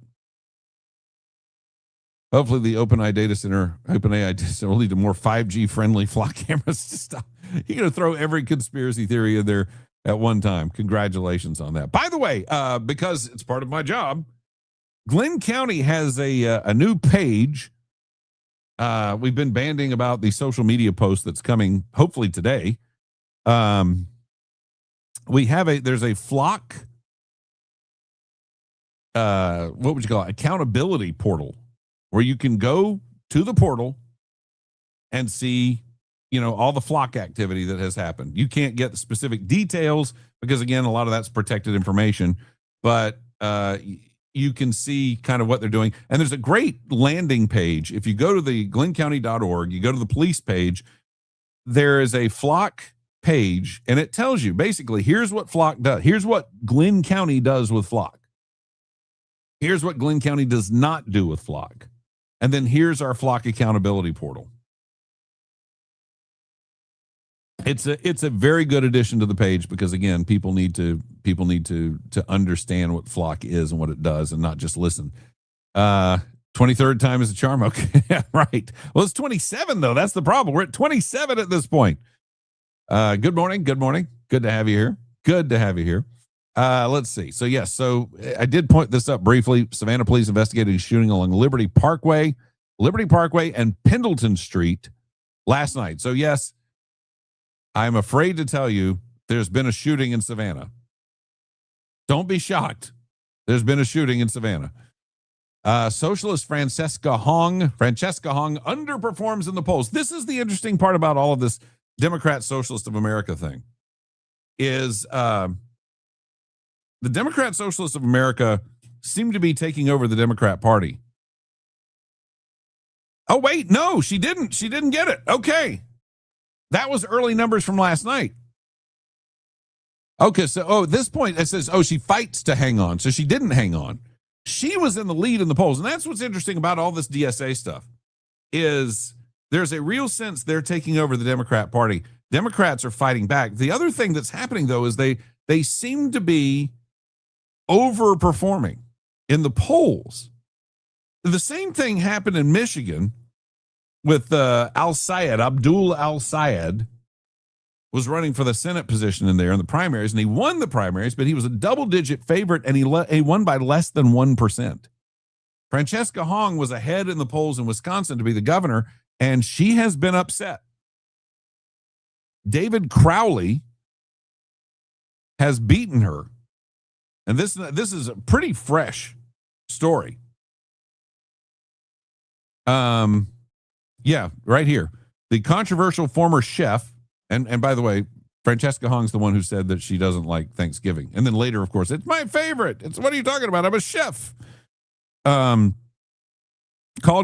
Hopefully the OpenAI data center will lead to more 5G friendly flock cameras to stop. You're going to throw every conspiracy theory in there at one time. Congratulations on that. By the way, because it's part of my job, Glenn County has a new page. We've been banding about the social media post that's coming hopefully today. There's a flock, what would you call it? Accountability portal, where you can go to the portal and see, all the flock activity that has happened. You can't get the specific details because, again, a lot of that's protected information, but you can see kind of what they're doing. And there's a great landing page. If you go to the glenncounty.org, you go to the police page, there is a flock page, and it tells you basically, here's what flock does. Here's what Glenn County does with flock. Here's what Glenn County does not do with flock. And then here's our flock accountability portal. It's a very good addition to the page because again, people need to understand what Flock is and what it does and not just listen. 23rd time is a charm. Okay, yeah, right. Well, it's 27 though. That's the problem. We're at 27 at this point. Good morning. Good morning. Good to have you here. Good to have you here. Let's see. So yes, so I did point this up briefly. Savannah police investigated a shooting along Liberty Parkway and Pendleton Street last night. So yes, I'm afraid to tell you there's been a shooting in Savannah. Don't be shocked. There's been a shooting in Savannah. Socialist Francesca Hong underperforms in the polls. This is the interesting part about all of this Democrat Socialist of America thing is the Democrat Socialists of America seem to be taking over the Democrat Party. Oh, wait, no, she didn't. She didn't get it. Okay. That was early numbers from last night. Okay, so at this point, it says, she fights to hang on. So she didn't hang on. She was in the lead in the polls. And that's what's interesting about all this DSA stuff is there's a real sense they're taking over the Democrat Party. Democrats are fighting back. The other thing that's happening, though, is they seem to be overperforming in the polls. The same thing happened in Michigan with Abdul al-Sayed was running for the Senate position in there in the primaries, and he won the primaries, but he was a double-digit favorite, and he won by less than 1%. Francesca Hong was ahead in the polls in Wisconsin to be the governor, and she has been upset. David Crowley has beaten her, and this is a pretty fresh story. Yeah, right here. The controversial former chef, and by the way, Francesca Hong's the one who said that she doesn't like Thanksgiving. And then later, of course, it's my favorite. What are you talking about? I'm a chef. Called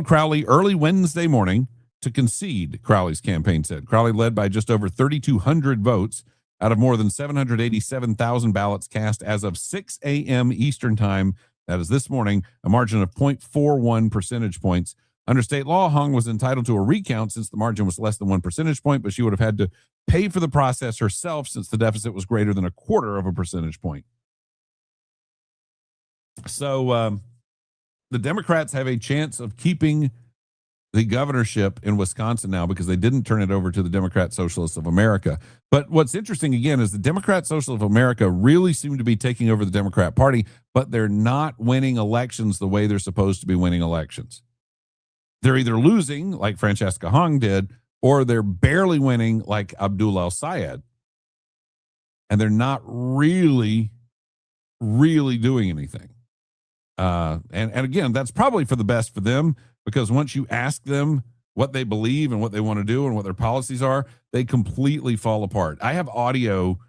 Crowley early Wednesday morning to concede, Crowley's campaign said. Crowley led by just over 3,200 votes out of more than 787,000 ballots cast as of 6 a.m. Eastern time. That is this morning, a margin of 0.41 percentage points. Under state law, Hong was entitled to a recount since the margin was less than 1 percentage point, but she would have had to pay for the process herself since the deficit was greater than 1/4 of a percentage point. So the Democrats have a chance of keeping the governorship in Wisconsin now because they didn't turn it over to the Democrat Socialists of America. But what's interesting, again, is the Democrat Socialists of America really seem to be taking over the Democrat Party, but they're not winning elections the way they're supposed to be winning elections. They're either losing, like Francesca Hong did, or they're barely winning, like Abdul al-Sayed. And they're not really doing anything. And again, that's probably for the best for them, because once you ask them what they believe and what they want to do and what their policies are, they completely fall apart. I have audio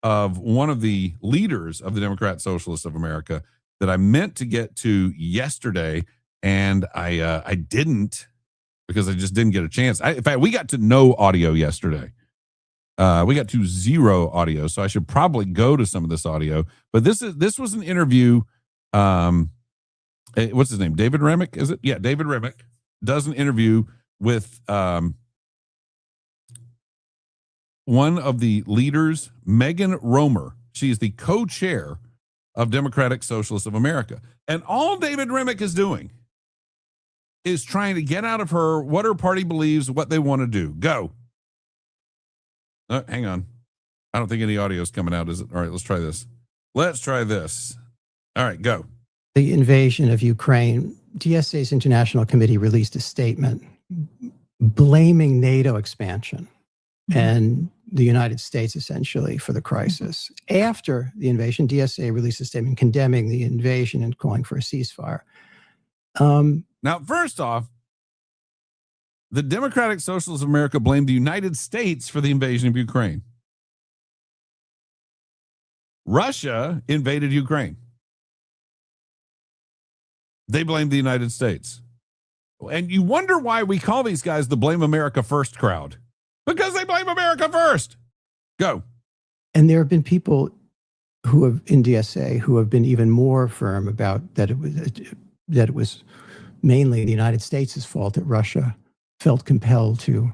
of one of the leaders of the Democrat Socialists of America that I meant to get to yesterday, and I didn't because I just didn't get a chance. In fact, we got to no audio yesterday. We got to 0 audio, so I should probably go to some of this audio. But this was an interview. What's his name? David Remick, is it? Yeah, David Remick does an interview with one of the leaders, Megan Romer. She is the co-chair of Democratic Socialists of America. And all David Remick is doing is trying to get out of her what her party believes, what they want to do. Go. Hang on. I don't think any audio is coming out, is it? All right, let's try this. Let's try this. All right, go. The invasion of Ukraine, DSA's International Committee released a statement blaming NATO expansion and the United States essentially for the crisis. After the invasion, DSA released a statement condemning the invasion and calling for a ceasefire. Now, first off, the Democratic Socialists of America blamed the United States for the invasion of Ukraine. Russia invaded Ukraine. They blamed the United States. And you wonder why we call these guys the Blame America First crowd. Because they blame America first. Go. And there have been people who have in DSA who have been even more firm about that it was mainly the United States' fault that Russia felt compelled to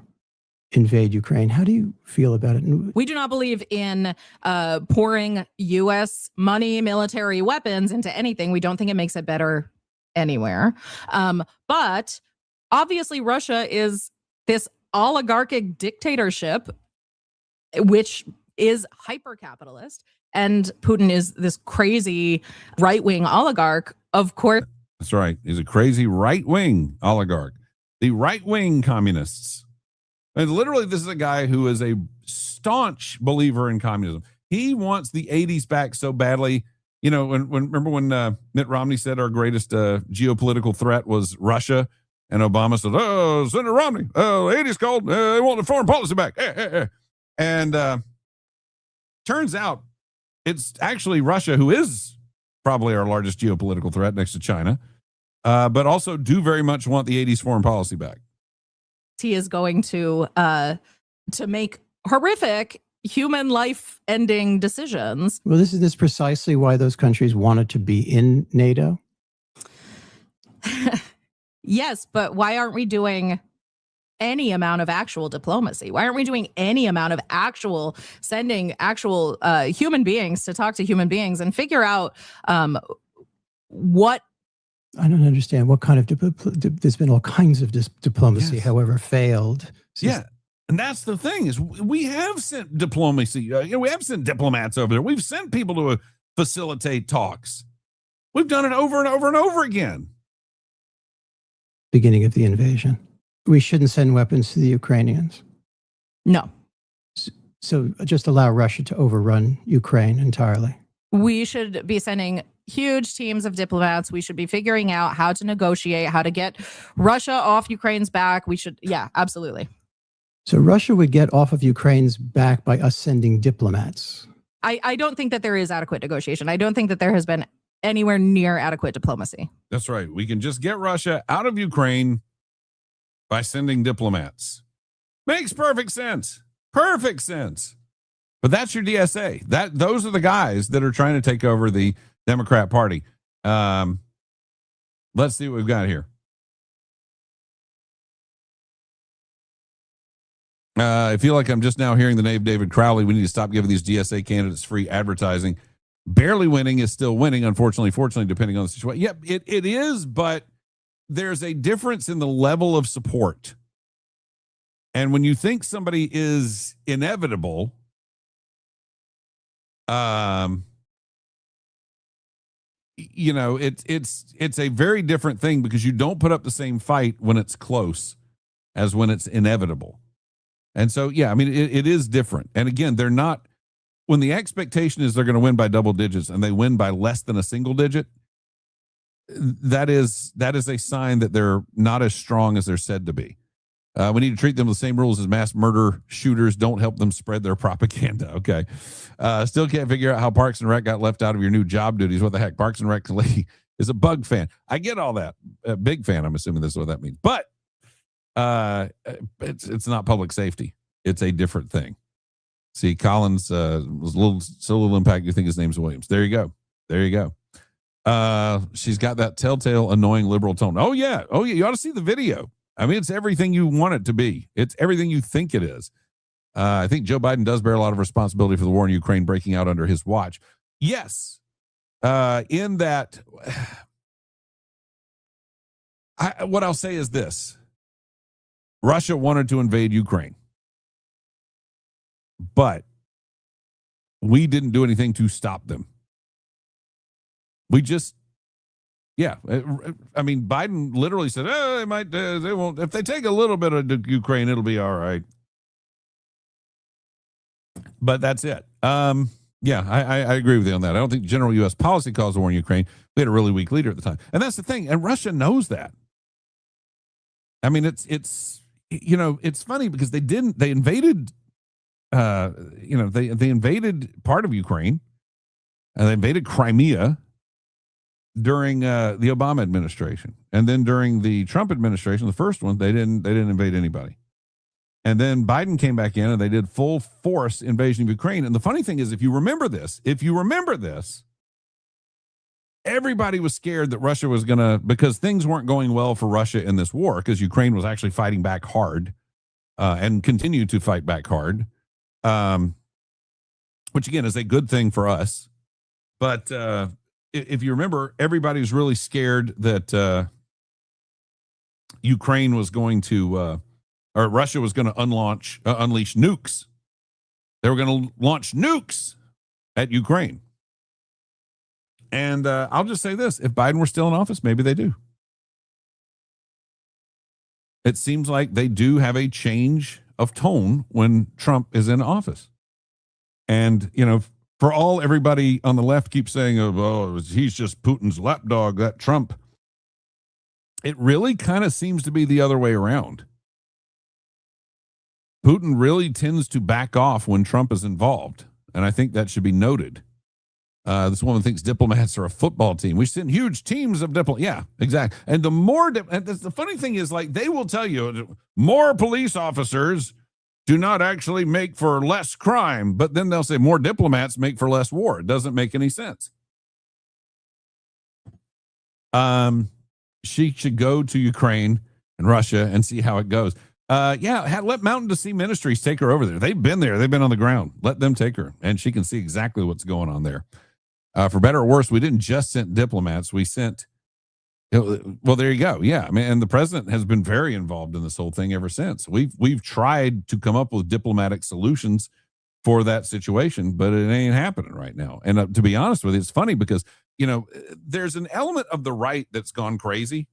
invade Ukraine. How do you feel about it? We do not believe in pouring U.S. money, military weapons into anything. We don't think it makes it better anywhere. But obviously, Russia is this oligarchic dictatorship, which is hyper-capitalist. And Putin is this crazy right-wing oligarch. Of course. That's right. He's a crazy right-wing oligarch. The right-wing communists. And literally, this is a guy who is a staunch believer in communism. He wants the 80s back so badly. You know, remember when Mitt Romney said our greatest geopolitical threat was Russia, and Obama said, "Oh, Senator Romney, the 80s called. They want the foreign policy back." And turns out it's actually Russia who is probably our largest geopolitical threat next to China, but also do very much want the 80s foreign policy back. He is going to make horrific human life ending decisions. Well, this is precisely why those countries wanted to be in NATO. Yes, but why aren't we doing any amount of actual diplomacy? Why aren't we doing any amount of sending actual human beings to talk to human beings and figure out what? I don't understand what kind of there's been all kinds of diplomacy, Yes. however, failed. Yeah. And that's the thing is we have sent diplomacy. We have sent diplomats over there. We've sent people to facilitate talks. We've done it over and over and over again. Beginning of the invasion. We shouldn't send weapons to the Ukrainians. No. So just allow Russia to overrun Ukraine entirely. We should be sending huge teams of diplomats. We should be figuring out how to negotiate, how to get Russia off Ukraine's back. We should, yeah, absolutely. So Russia would get off of Ukraine's back by us sending diplomats. I don't think that there is adequate negotiation. I don't think that there has been anywhere near adequate diplomacy. That's right. We can just get Russia out of Ukraine by sending diplomats. Makes perfect sense. Perfect sense. But that's your DSA. Those are the guys that are trying to take over the Democrat Party. Let's see what we've got here. I feel like I'm just now hearing the name David Crowley. We need to stop giving these DSA candidates free advertising. Barely winning is still winning, unfortunately, fortunately, depending on the situation. Yep, it is, but there's a difference in the level of support. And when you think somebody is inevitable, you know, it's a very different thing because you don't put up the same fight when it's close as when it's inevitable. And so, yeah, I mean, it is different. And again, they're not, when the expectation is they're going to win by double digits and they win by less than a single digit, that is a sign that they're not as strong as they're said to be. We need to treat them with the same rules as mass murder shooters. Don't help them spread their propaganda. Okay. Still can't figure out how Parks and Rec got left out of your new job duties. What the heck? Parks and Rec lady is a bug fan. I get all that. A big fan. I'm assuming this is what that means. But it's not public safety. It's a different thing. See, Collins was so little impact. You think his name's Williams. There you go. There you go. She's got that telltale annoying liberal tone. Oh yeah. You ought to see the video. I mean, it's everything you want it to be. It's everything you think it is. I think Joe Biden does bear a lot of responsibility for the war in Ukraine breaking out under his watch. Yes. In that, what I'll say is this. Russia wanted to invade Ukraine, but we didn't do anything to stop them. We just, yeah. I mean, Biden literally said, "Oh, they won't. If they take a little bit of Ukraine, it'll be all right." But that's it. Yeah, I agree with you on that. I don't think general U.S. policy caused the war in Ukraine. We had a really weak leader at the time, and that's the thing. And Russia knows that. I mean, it's you know, it's funny because they invaded, they invaded part of Ukraine, and they invaded Crimea during the Obama administration, and then during the Trump administration, the first one, they didn't invade anybody. And then Biden came back in and they did full force invasion of Ukraine. And the funny thing is, if you remember this, everybody was scared that Russia was going to, because things weren't going well for Russia in this war, because Ukraine was actually fighting back hard. and continue to fight back hard, which again is a good thing for us. But if you remember, everybody's really scared that Ukraine was going to, or Russia was going to unleash nukes. They were going to launch nukes at Ukraine. And I'll just say this, if Biden were still in office, maybe they do. It seems like they do have a change of tone when Trump is in office. And, you know, for all everybody on the left keeps saying, oh, he's just Putin's lapdog, that Trump. It really kind of seems to be the other way around. Putin really tends to back off when Trump is involved. And I think that should be noted. This woman thinks diplomats are a football team. We send huge teams of diplomats. Yeah, exactly. And the more, and the funny thing is, like, they will tell you more police officers do not actually make for less crime, but then they'll say more diplomats make for less war. It doesn't make any sense. She should go to Ukraine and Russia and see how it goes. Let Mountain to Sea Ministries take her over there. They've been there. They've been on the ground. Let them take her, and she can see exactly what's going on there. For better or worse, we didn't just send diplomats. We sent, well, there you go. Yeah, I mean, and the president has been very involved in this whole thing ever since. We've tried to come up with diplomatic solutions for that situation, but it ain't happening right now. And to be honest with you, it's funny because, you know, there's an element of the right that's gone crazy.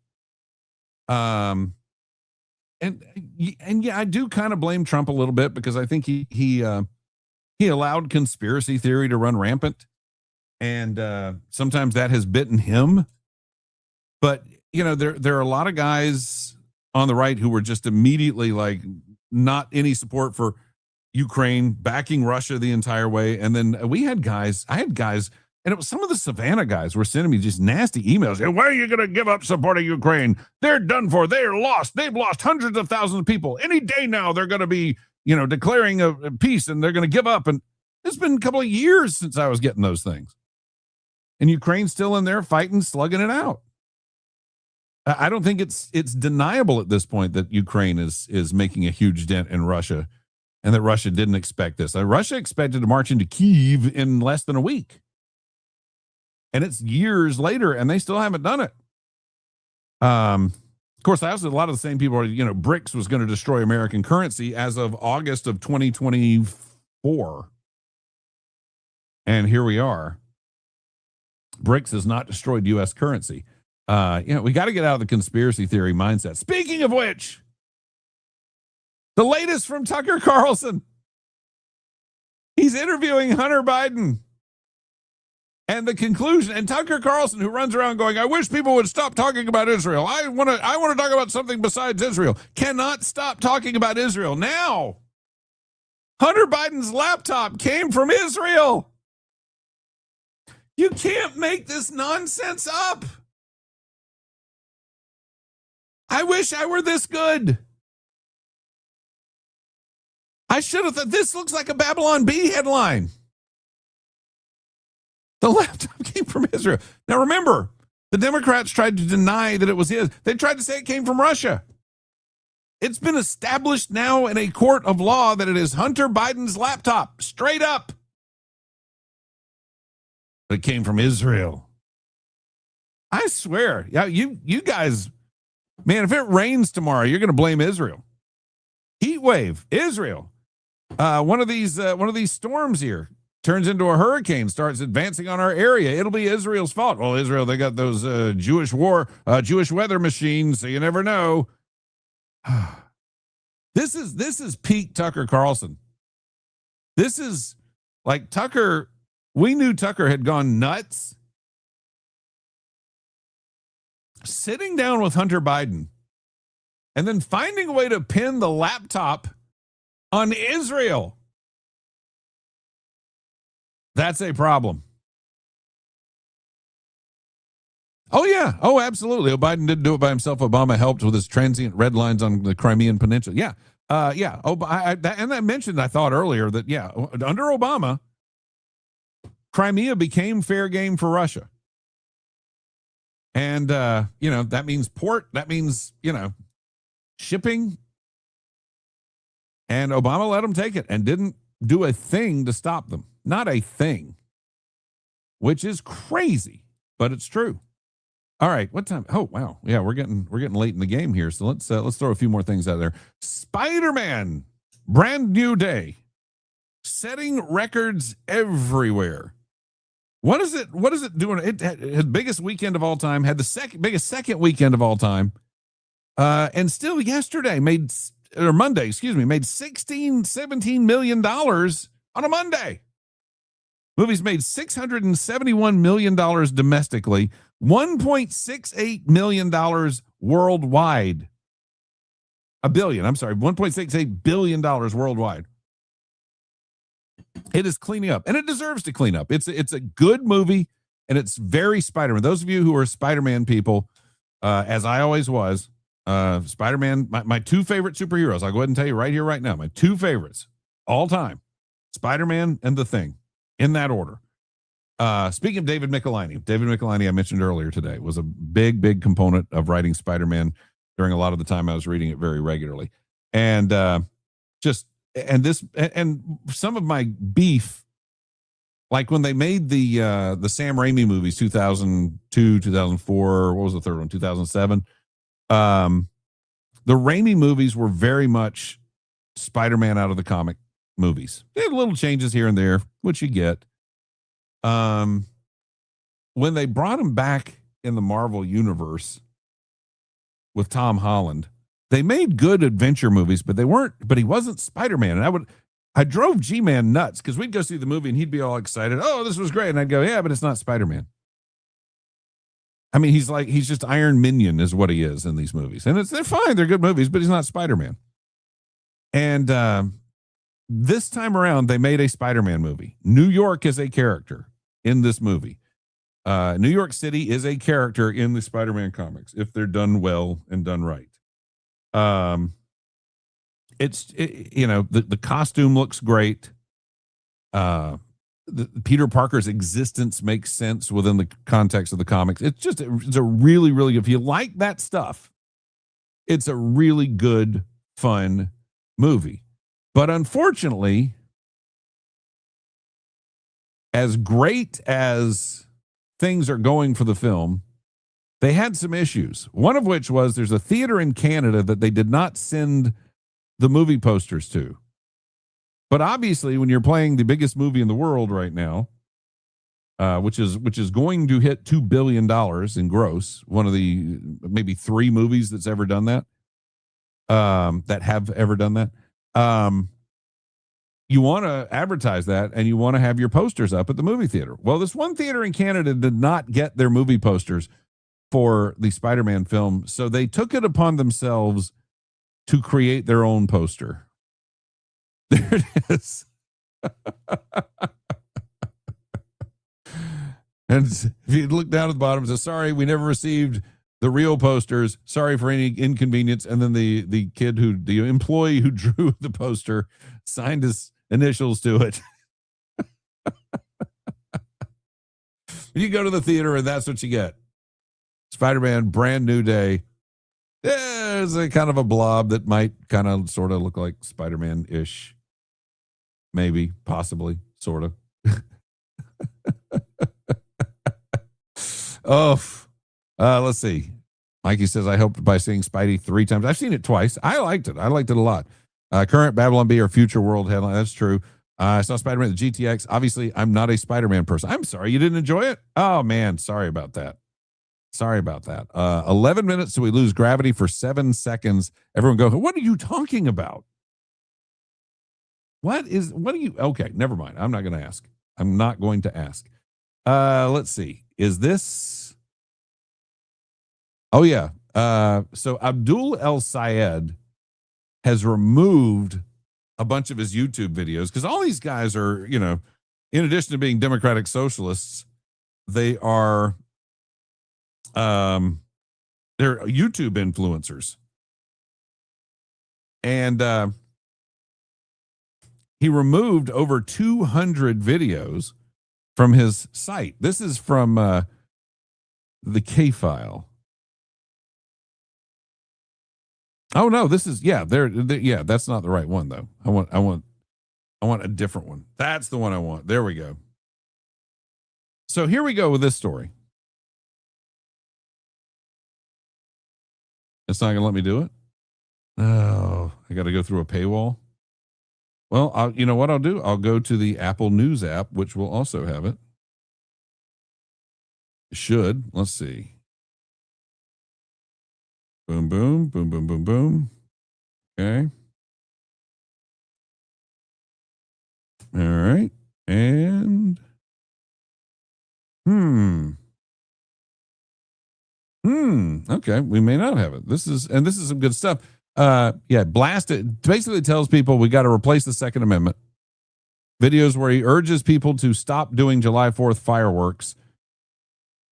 And yeah, I do kind of blame Trump a little bit because I think he allowed conspiracy theory to run rampant. And sometimes that has bitten him. But, you know, there are a lot of guys on the right who were just immediately like not any support for Ukraine, backing Russia the entire way. And then I had guys, and it was some of the Savannah guys were sending me just nasty emails. Hey, why are you going to give up supporting Ukraine? They're done for. They're lost. They've lost hundreds of thousands of people. Any day now, they're going to be, you know, declaring a peace and they're going to give up. And it's been a couple of years since I was getting those things. And Ukraine's still in there fighting, slugging it out. I don't think it's deniable at this point that Ukraine is making a huge dent in Russia and that Russia didn't expect this. Russia expected to march into Kyiv in less than a week. And it's years later, and they still haven't done it. Of course, a lot of the same people are, you know, BRICS was going to destroy American currency as of August of 2024. And here we are. BRICS has not destroyed U.S. currency. We got to get out of the conspiracy theory mindset. Speaking of which, the latest from Tucker Carlson. He's interviewing Hunter Biden. And the conclusion, and Tucker Carlson, who runs around going, I wish people would stop talking about Israel. I want to talk about something besides Israel. Cannot stop talking about Israel. Now, Hunter Biden's laptop came from Israel. You can't make this nonsense up. I wish I were this good. I should have thought this looks like a Babylon Bee headline. The laptop came from Israel. Now remember, the Democrats tried to deny that it was his. They tried to say it came from Russia. It's been established now in a court of law that it is Hunter Biden's laptop, straight up. But it came from Israel. I swear, yeah, you guys, man, if it rains tomorrow, you're going to blame Israel. Heat wave, Israel. One of these storms here turns into a hurricane, starts advancing on our area. It'll be Israel's fault. Well, Israel, they got those Jewish weather machines, so you never know. This is peak Tucker Carlson. This is like Tucker. We knew Tucker had gone nuts. Sitting down with Hunter Biden and then finding a way to pin the laptop on Israel. That's a problem. Oh, yeah. Oh, absolutely. Oh, Biden didn't do it by himself. Obama helped with his transient red lines on the Crimean Peninsula. Yeah. Yeah. Oh, and I mentioned, I thought earlier that, yeah, under Obama, Crimea became fair game for Russia. And, that means port. That means, shipping. And Obama let them take it and didn't do a thing to stop them. Not a thing. Which is crazy, but it's true. All right, what time? Oh, wow. Yeah, we're getting late in the game here. So let's throw a few more things out there. Spider-Man, brand new day. Setting records everywhere. What is it doing? It had biggest weekend of all time, had the biggest second weekend of all time. And still yesterday made 17 million dollars on a Monday. Movies made $671 million domestically, $1.68 million worldwide. $1.68 billion worldwide. It is cleaning up, and it deserves to clean up. It's a good movie, and it's very Spider-Man. Those of you who are Spider-Man people, as I always was, Spider-Man, my two favorite superheroes, I'll go ahead and tell you right here, right now, my two favorites all time, Spider-Man and The Thing, in that order. Speaking of David Michelinie, I mentioned earlier today, was a big component of writing Spider-Man during a lot of the time I was reading it very regularly. And and some of my beef, like when they made the Sam Raimi movies, 2002, 2004, what was the third one? 2007. The Raimi movies were very much Spider-Man out of the comic movies. They had little changes here and there, which you get. When they brought him back in the Marvel universe with Tom Holland, they made good adventure movies, but he wasn't Spider-Man. And I drove G-Man nuts because we'd go see the movie and he'd be all excited. Oh, this was great. And I'd go, yeah, but it's not Spider-Man. I mean, he's just Iron Minion is what he is in these movies. And they're fine. They're good movies, but he's not Spider-Man. And this time around, they made a Spider-Man movie. New York is a character in this movie. New York City is a character in the Spider-Man comics if they're done well and done right. The costume looks great. Peter Parker's existence makes sense within the context of the comics. It's a really, really, if you like that stuff, it's a really good, fun movie. But unfortunately, as great as things are going for the film, they had some issues. One of which was there's a theater in Canada that they did not send the movie posters to. But obviously, when you're playing the biggest movie in the world right now, which is going to hit $2 billion in gross, one of the maybe three movies that's ever done that, that have ever done that, you want to advertise that and you want to have your posters up at the movie theater. Well, this one theater in Canada did not get their movie posters for the Spider-Man film, so they took it upon themselves to create their own poster. There it is. And if you look down at the bottom, it says, sorry, we never received the real posters. Sorry for any inconvenience. And then the employee who drew the poster signed his initials to it. You go to the theater and that's what you get. Spider-Man, brand new day. There's a kind of a blob that might kind of sort of look like Spider-Man-ish. Maybe, possibly, sort of. Let's see. Mikey says, I hoped by seeing Spidey 3 times. I've seen it twice. I liked it. I liked it a lot. Current Babylon Bee or future world headline. That's true. I saw Spider-Man, the GTX. Obviously, I'm not a Spider-Man person. I'm sorry. You didn't enjoy it? Oh, man. Sorry about that. 11 minutes till we lose gravity for 7 seconds. Everyone go, what are you talking about? What are you? Okay, never mind. I'm not going to ask. Let's see. Is this? Oh, yeah. So Abdul El Sayed has removed a bunch of his YouTube videos because all these guys are, in addition to being democratic socialists, they are, they're YouTube influencers. And he removed over 200 videos from his site. This is from the K-File. Oh no, this is yeah, that's not the right one though. I want a different one. That's the one I want. There we go. So here we go with this story. It's not going to let me do it. Oh, I got to go through a paywall. Well, you know what I'll do? I'll go to the Apple News app, which will also have it. Should. Let's see. Boom, boom, boom, boom, boom, boom. Okay. All right. And okay, we may not have it. This is some good stuff. Blast it. Basically tells people we got to replace the Second Amendment. Videos where he urges people to stop doing July 4th fireworks,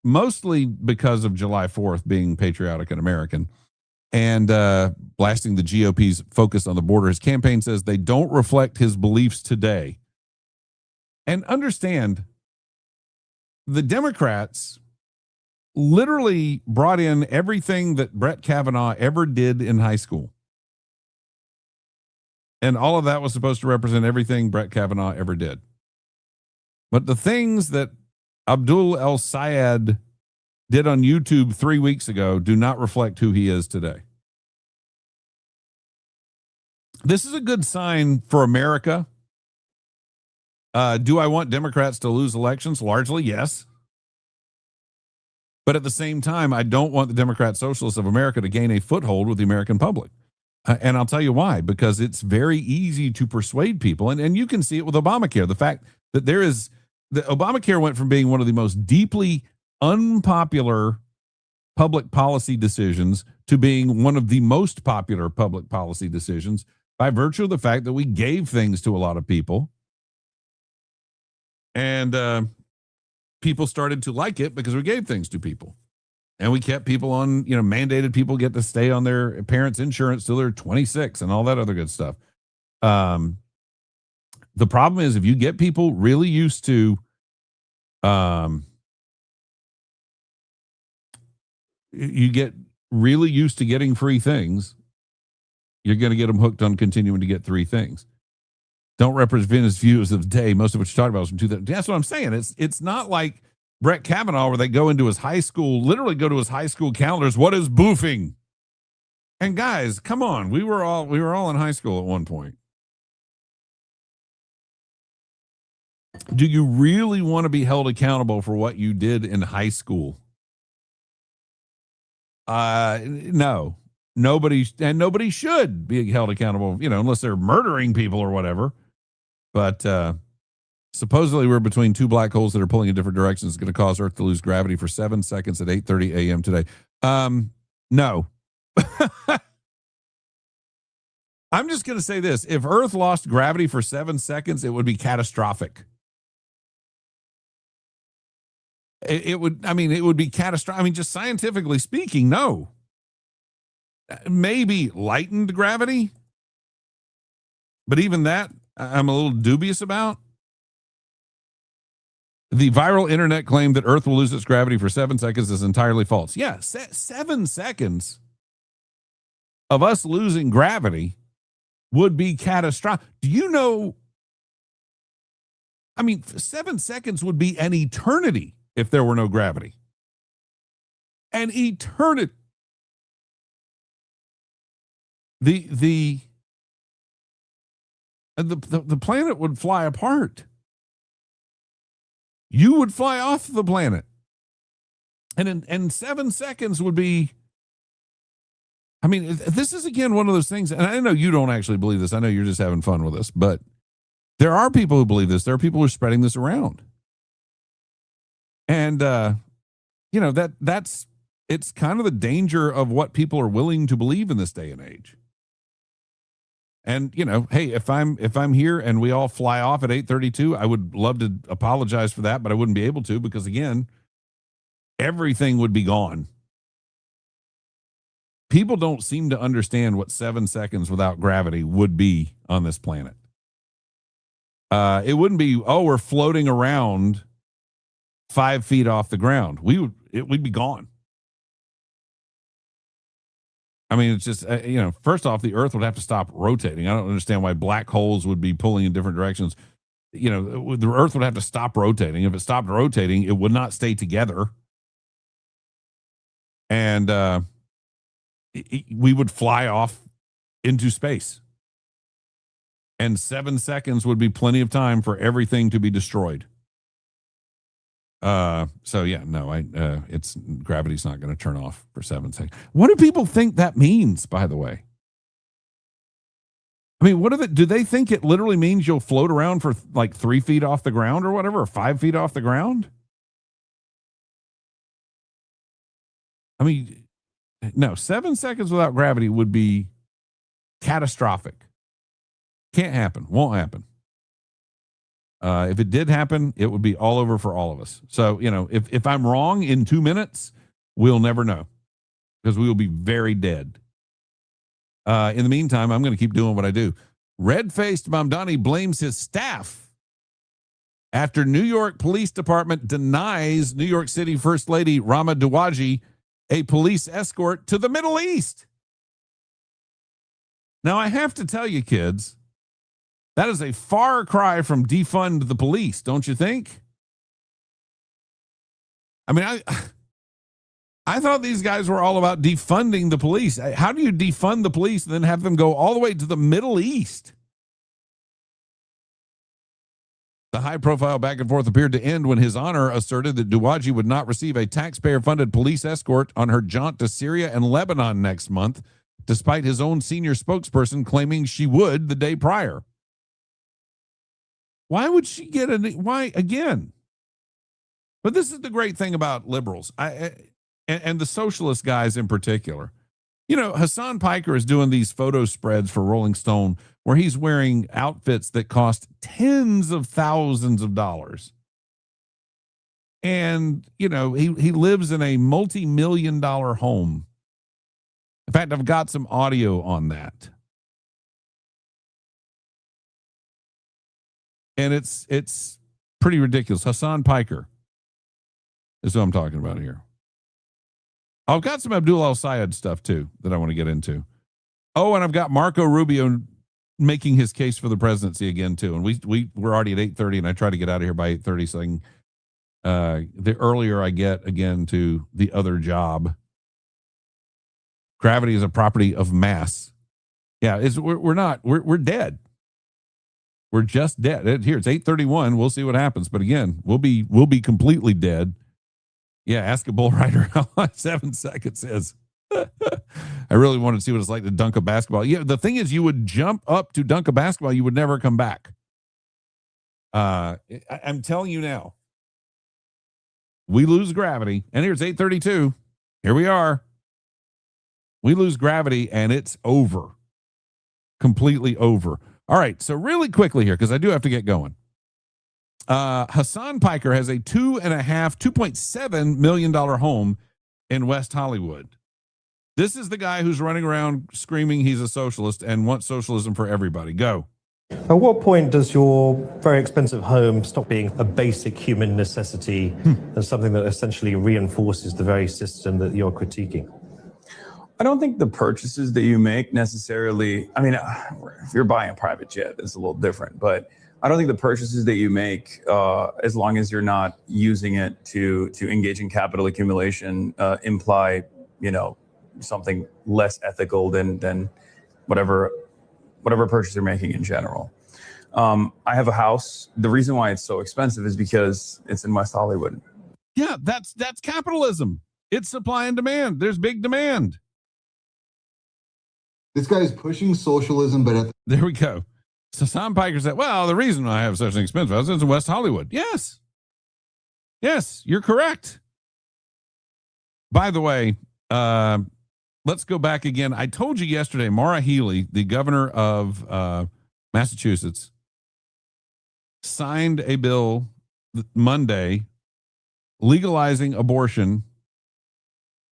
mostly because of July 4th being patriotic and American, and blasting the GOP's focus on the border. His campaign says they don't reflect his beliefs today. And understand, the Democrats literally brought in everything that Brett Kavanaugh ever did in high school. And all of that was supposed to represent everything Brett Kavanaugh ever did. But the things that Abdul El Sayed did on YouTube 3 weeks ago do not reflect who he is today. This is a good sign for America. Do I want Democrats to lose elections? Largely, yes. But at the same time, I don't want the Democrat Socialists of America to gain a foothold with the American public. And I'll tell you why, because it's very easy to persuade people. And you can see it with Obamacare. The fact that Obamacare went from being one of the most deeply unpopular public policy decisions to being one of the most popular public policy decisions by virtue of the fact that we gave things to a lot of people. And people started to like it because we gave things to people. And we kept people on, mandated people get to stay on their parents' insurance till they're 26 and all that other good stuff. The problem is if you get people really used to getting free things, you're going to get them hooked on continuing to get free things. Don't represent his views of the day. Most of what you talked about was from 2000. That's what I'm saying. It's not like Brett Kavanaugh where they go into his high school, literally go to his high school calendars. What is boofing? And guys, come on. We were all in high school at one point. Do you really want to be held accountable for what you did in high school? No. Nobody should be held accountable, unless they're murdering people or whatever. But supposedly we're between two black holes that are pulling in different directions. It's going to cause Earth to lose gravity for 7 seconds at 8:30 a.m. today. No. I'm just going to say this. If Earth lost gravity for 7 seconds, it would be catastrophic. It would be catastrophic. Just scientifically speaking, no. Maybe lightened gravity. But even that, I'm a little dubious about. The viral internet claim that Earth will lose its gravity for 7 seconds is entirely false. Yeah, 7 seconds of us losing gravity would be catastrophic. Do you know? 7 seconds would be an eternity if there were no gravity. An eternity. The planet would fly apart. You would fly off the planet. And 7 seconds would be, this is again one of those things, and I know you don't actually believe this. I know you're just having fun with this, but there are people who believe this. There are people who are spreading this around. And it's kind of the danger of what people are willing to believe in this day and age. And, hey, if I'm here and we all fly off at 8:32, I would love to apologize for that, but I wouldn't be able to because, again, everything would be gone. People don't seem to understand what 7 seconds without gravity would be on this planet. It wouldn't be, we're floating around 5 feet off the ground. We'd be gone. I mean, it's just, first off, the Earth would have to stop rotating. I don't understand why black holes would be pulling in different directions. The Earth would have to stop rotating. If it stopped rotating, it would not stay together. And we would fly off into space. And 7 seconds would be plenty of time for everything to be destroyed. It's gravity's not going to turn off for 7 seconds. What do people think that means, by the way? I mean, do they think it literally means you'll float around for like 3 feet off the ground or whatever, or 5 feet off the ground? I mean, no, 7 seconds without gravity would be catastrophic. Can't happen. Won't happen. If it did happen, it would be all over for all of us. So, if I'm wrong in 2 minutes, we'll never know because we will be very dead. In the meantime, I'm going to keep doing what I do. Red-faced Mamdani blames his staff after New York Police Department denies New York City First Lady Rama Dawaji a police escort to the Middle East. Now, I have to tell you, kids, that is a far cry from defund the police, don't you think? I mean, I thought these guys were all about defunding the police. How do you defund the police and then have them go all the way to the Middle East? The high-profile back and forth appeared to end when His Honor asserted that Dawaji would not receive a taxpayer-funded police escort on her jaunt to Syria and Lebanon next month, despite his own senior spokesperson claiming she would the day prior. Why would she get why again? But this is the great thing about liberals and the socialist guys in particular. Hassan Piker is doing these photo spreads for Rolling Stone where he's wearing outfits that cost tens of thousands of dollars. And, he lives in a multi-million-dollar home. In fact, I've got some audio on that. And it's pretty ridiculous. Hassan Piker is who I'm talking about here. I've got some Abdul al-Sayed stuff, too, that I want to get into. Oh, and I've got Marco Rubio making his case for the presidency again, too. And we're already at 8:30, and I try to get out of here by 8:30, so the earlier I get, again, to the other job. Gravity is a property of mass. Yeah, we're dead. We're just dead. Here, it's 8:31. We'll see what happens. But again, we'll be completely dead. Yeah, ask a bull rider how long 7 seconds is. I really wanted to see what it's like to dunk a basketball. Yeah, the thing is, you would jump up to dunk a basketball. You would never come back. I'm telling you now. We lose gravity. And here's 8:32. Here we are. We lose gravity, and it's over. Completely over. All right, so really quickly here, because I do have to get going. Hassan Piker has a $2.7 million home in West Hollywood. This is the guy who's running around screaming he's a socialist and wants socialism for everybody. Go. At what point does your very expensive home stop being a basic human necessity and something that essentially reinforces the very system that you're critiquing? I don't think the purchases that you make necessarily, I mean, if you're buying a private jet, it's a little different, but I don't think the purchases that you make, as long as you're not using it to engage in capital accumulation, imply, something less ethical than whatever purchase you're making in general. I have a house. The reason why it's so expensive is because it's in West Hollywood. Yeah, that's capitalism. It's supply and demand. There's big demand. This guy is pushing socialism, but there we go. So Sam Piker said, well, the reason I have such an expensive house is in West Hollywood. Yes, you're correct. By the way, let's go back again. I told you yesterday, Maura Healey, the governor of Massachusetts, signed a bill Monday legalizing abortion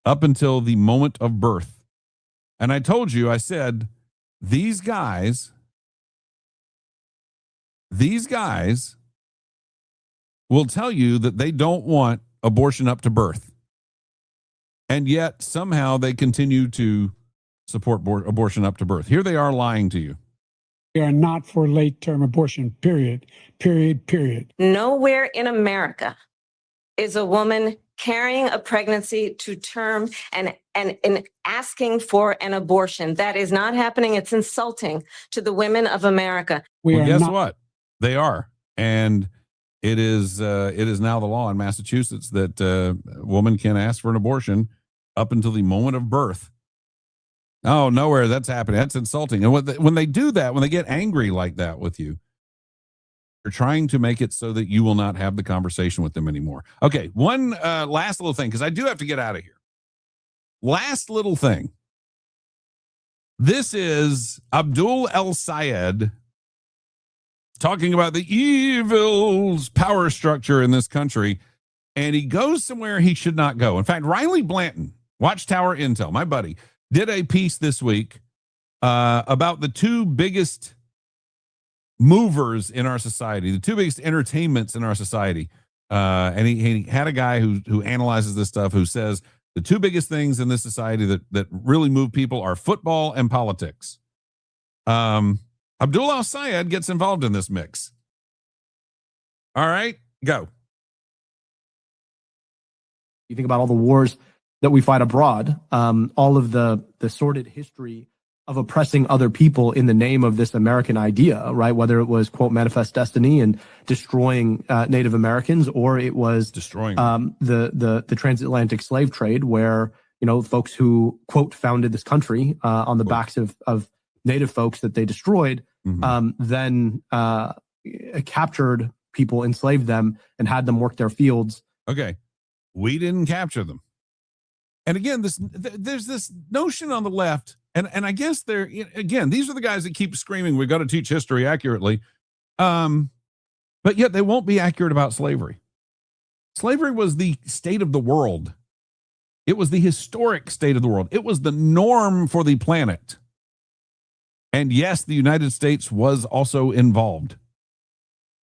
up until the moment of birth. And I told you, I said, these guys will tell you that they don't want abortion up to birth. And yet somehow they continue to support abortion up to birth. Here they are lying to you. We are not for late-term abortion, period. Nowhere in America is a woman carrying a pregnancy to term and asking for an abortion. That is not happening. It's insulting to the women of America. Well, guess what? They are. And it is now the law in Massachusetts that a woman can ask for an abortion up until the moment of birth. Oh, nowhere that's happening. That's insulting. And when they do that, when they get angry like that with you, they're trying to make it so that you will not have the conversation with them anymore. Okay, one last little thing, because I do have to get out of here. Last little thing. This is Abdul El Sayed talking about the evil's power structure in this country, and he goes somewhere he should not go. In fact, Riley Blanton, Watchtower Intel, my buddy, did a piece this week about the two biggest movers in our society, the two biggest entertainments in our society. And he had a guy who analyzes this stuff, who says the two biggest things in this society that really move people are football and politics. Abdul Al Sayed gets involved in this mix. All right, go. You think about all the wars that we fight abroad, all of the sordid history of oppressing other people in the name of this American idea, right? Whether it was, quote, manifest destiny and destroying Native Americans, or it was destroying the transatlantic slave trade, where, you know, folks who, quote, founded this country on the backs of Native folks that they destroyed, then captured people, enslaved them, and had them work their fields. Okay, we didn't capture them. And again, there's this notion on the left, and I guess these are the guys that keep screaming, we've got to teach history accurately. But yet they won't be accurate about slavery. Slavery was the state of the world. It was the historic state of the world. It was the norm for the planet. And yes, the United States was also involved.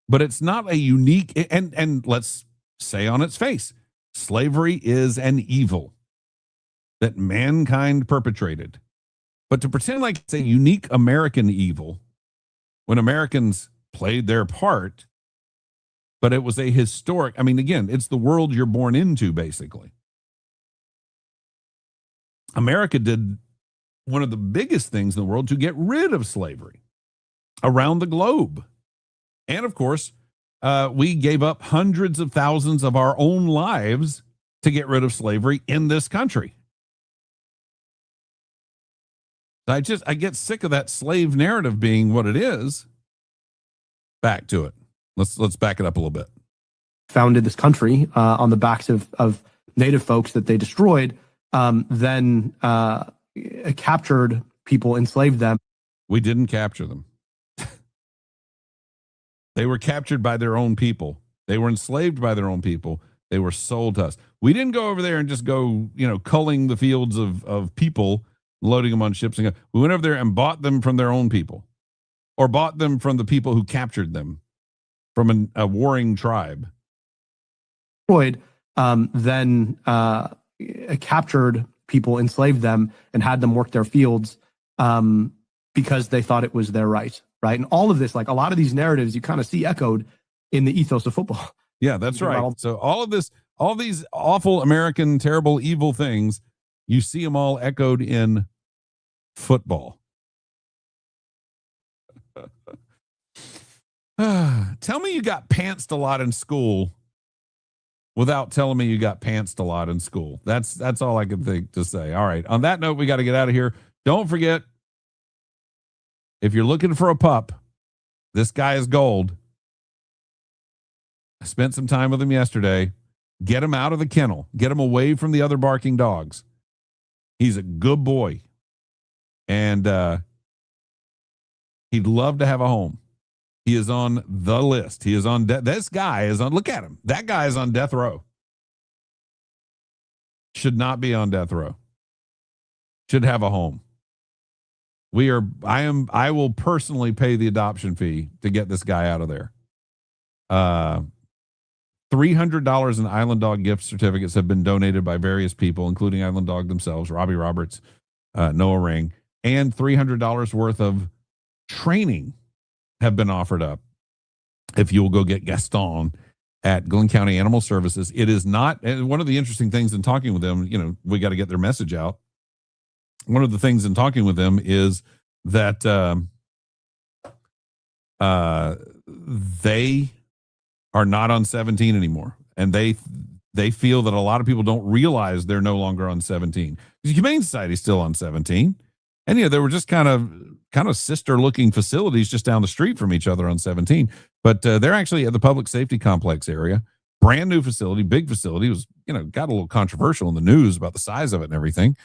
But it's not a unique, and let's say on its face, slavery is an evil that mankind perpetrated. But to pretend like it's a unique American evil when Americans played their part, but it was a historic, I mean, again, it's the world you're born into, basically. America did one of the biggest things in the world to get rid of slavery around the globe. And of course, we gave up hundreds of thousands of our own lives to get rid of slavery in this country. I get sick of that slave narrative being what it is. Back to it. Let's back it up a little bit. Founded this country on the backs of Native folks that they destroyed, then captured people, enslaved them. We didn't capture them. They were captured by their own people. They were enslaved by their own people. They were sold to us. We didn't go over there and just go, culling the fields of people, loading them on ships. And we went over there and bought them from their own people, or bought them from the people who captured them from a warring tribe. Then captured people, enslaved them, and had them work their fields because they thought it was their right. Right. And all of this, like a lot of these narratives, you kind of see echoed in the ethos of football. Yeah, that's right. So all these awful American, terrible, evil things, you see them all echoed in football. Tell me you got pantsed a lot in school without telling me you got pantsed a lot in school. That's all I can think to say. All right. On that note, we got to get out of here. Don't forget, if you're looking for a pup, this guy is gold. I spent some time with him yesterday. Get him out of the kennel. Get him away from the other barking dogs. He's a good boy. And he'd love to have a home. He is on the list. He is on this guy is on, look at him. That guy is on death row. Should not be on death row. Should have a home. I will personally pay the adoption fee to get this guy out of there. $300 in Island Dog gift certificates have been donated by various people, including Island Dog themselves, Robbie Roberts, Noah Ring, and $300 worth of training have been offered up if you will go get Gaston at Glenn County Animal Services. It is not, and one of the interesting things in talking with them, we got to get their message out. One of the things in talking with them is that they are not on 17 anymore. And they feel that a lot of people don't realize they're no longer on 17. The Humane Society is still on 17. And they were just kind of sister looking facilities just down the street from each other on 17. But they're actually at the public safety complex area. Brand new facility, big facility. It was, got a little controversial in the news about the size of it and everything.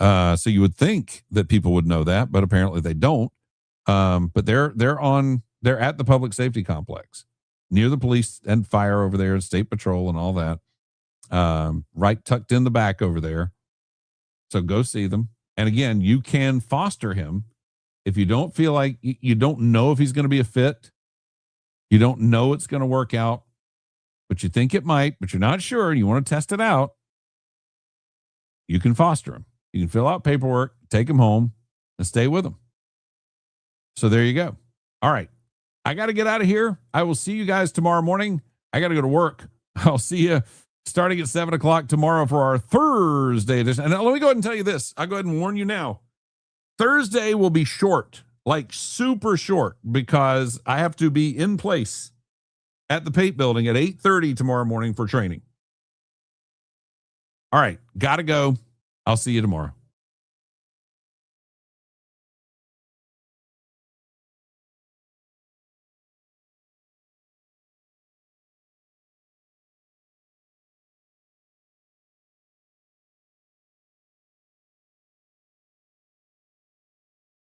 So you would think that people would know that, but apparently they don't. But they're at the public safety complex near the police and fire over there, state patrol and all that. Right tucked in the back over there. So go see them. And again, you can foster him if you don't feel like you don't know if he's going to be a fit. You don't know it's going to work out, but you think it might, but you're not sure. You want to test it out. You can foster him. You can fill out paperwork, take him home, and stay with him. So there you go. All right. I got to get out of here. I will see you guys tomorrow morning. I got to go to work. I'll see you starting at 7:00 tomorrow for our Thursday edition. And let me go ahead and tell you this. I'll go ahead and warn you now. Thursday will be short, like super short, because I have to be in place at the Pate Building at 8:30 tomorrow morning for training. All right. Got to go. I'll see you tomorrow.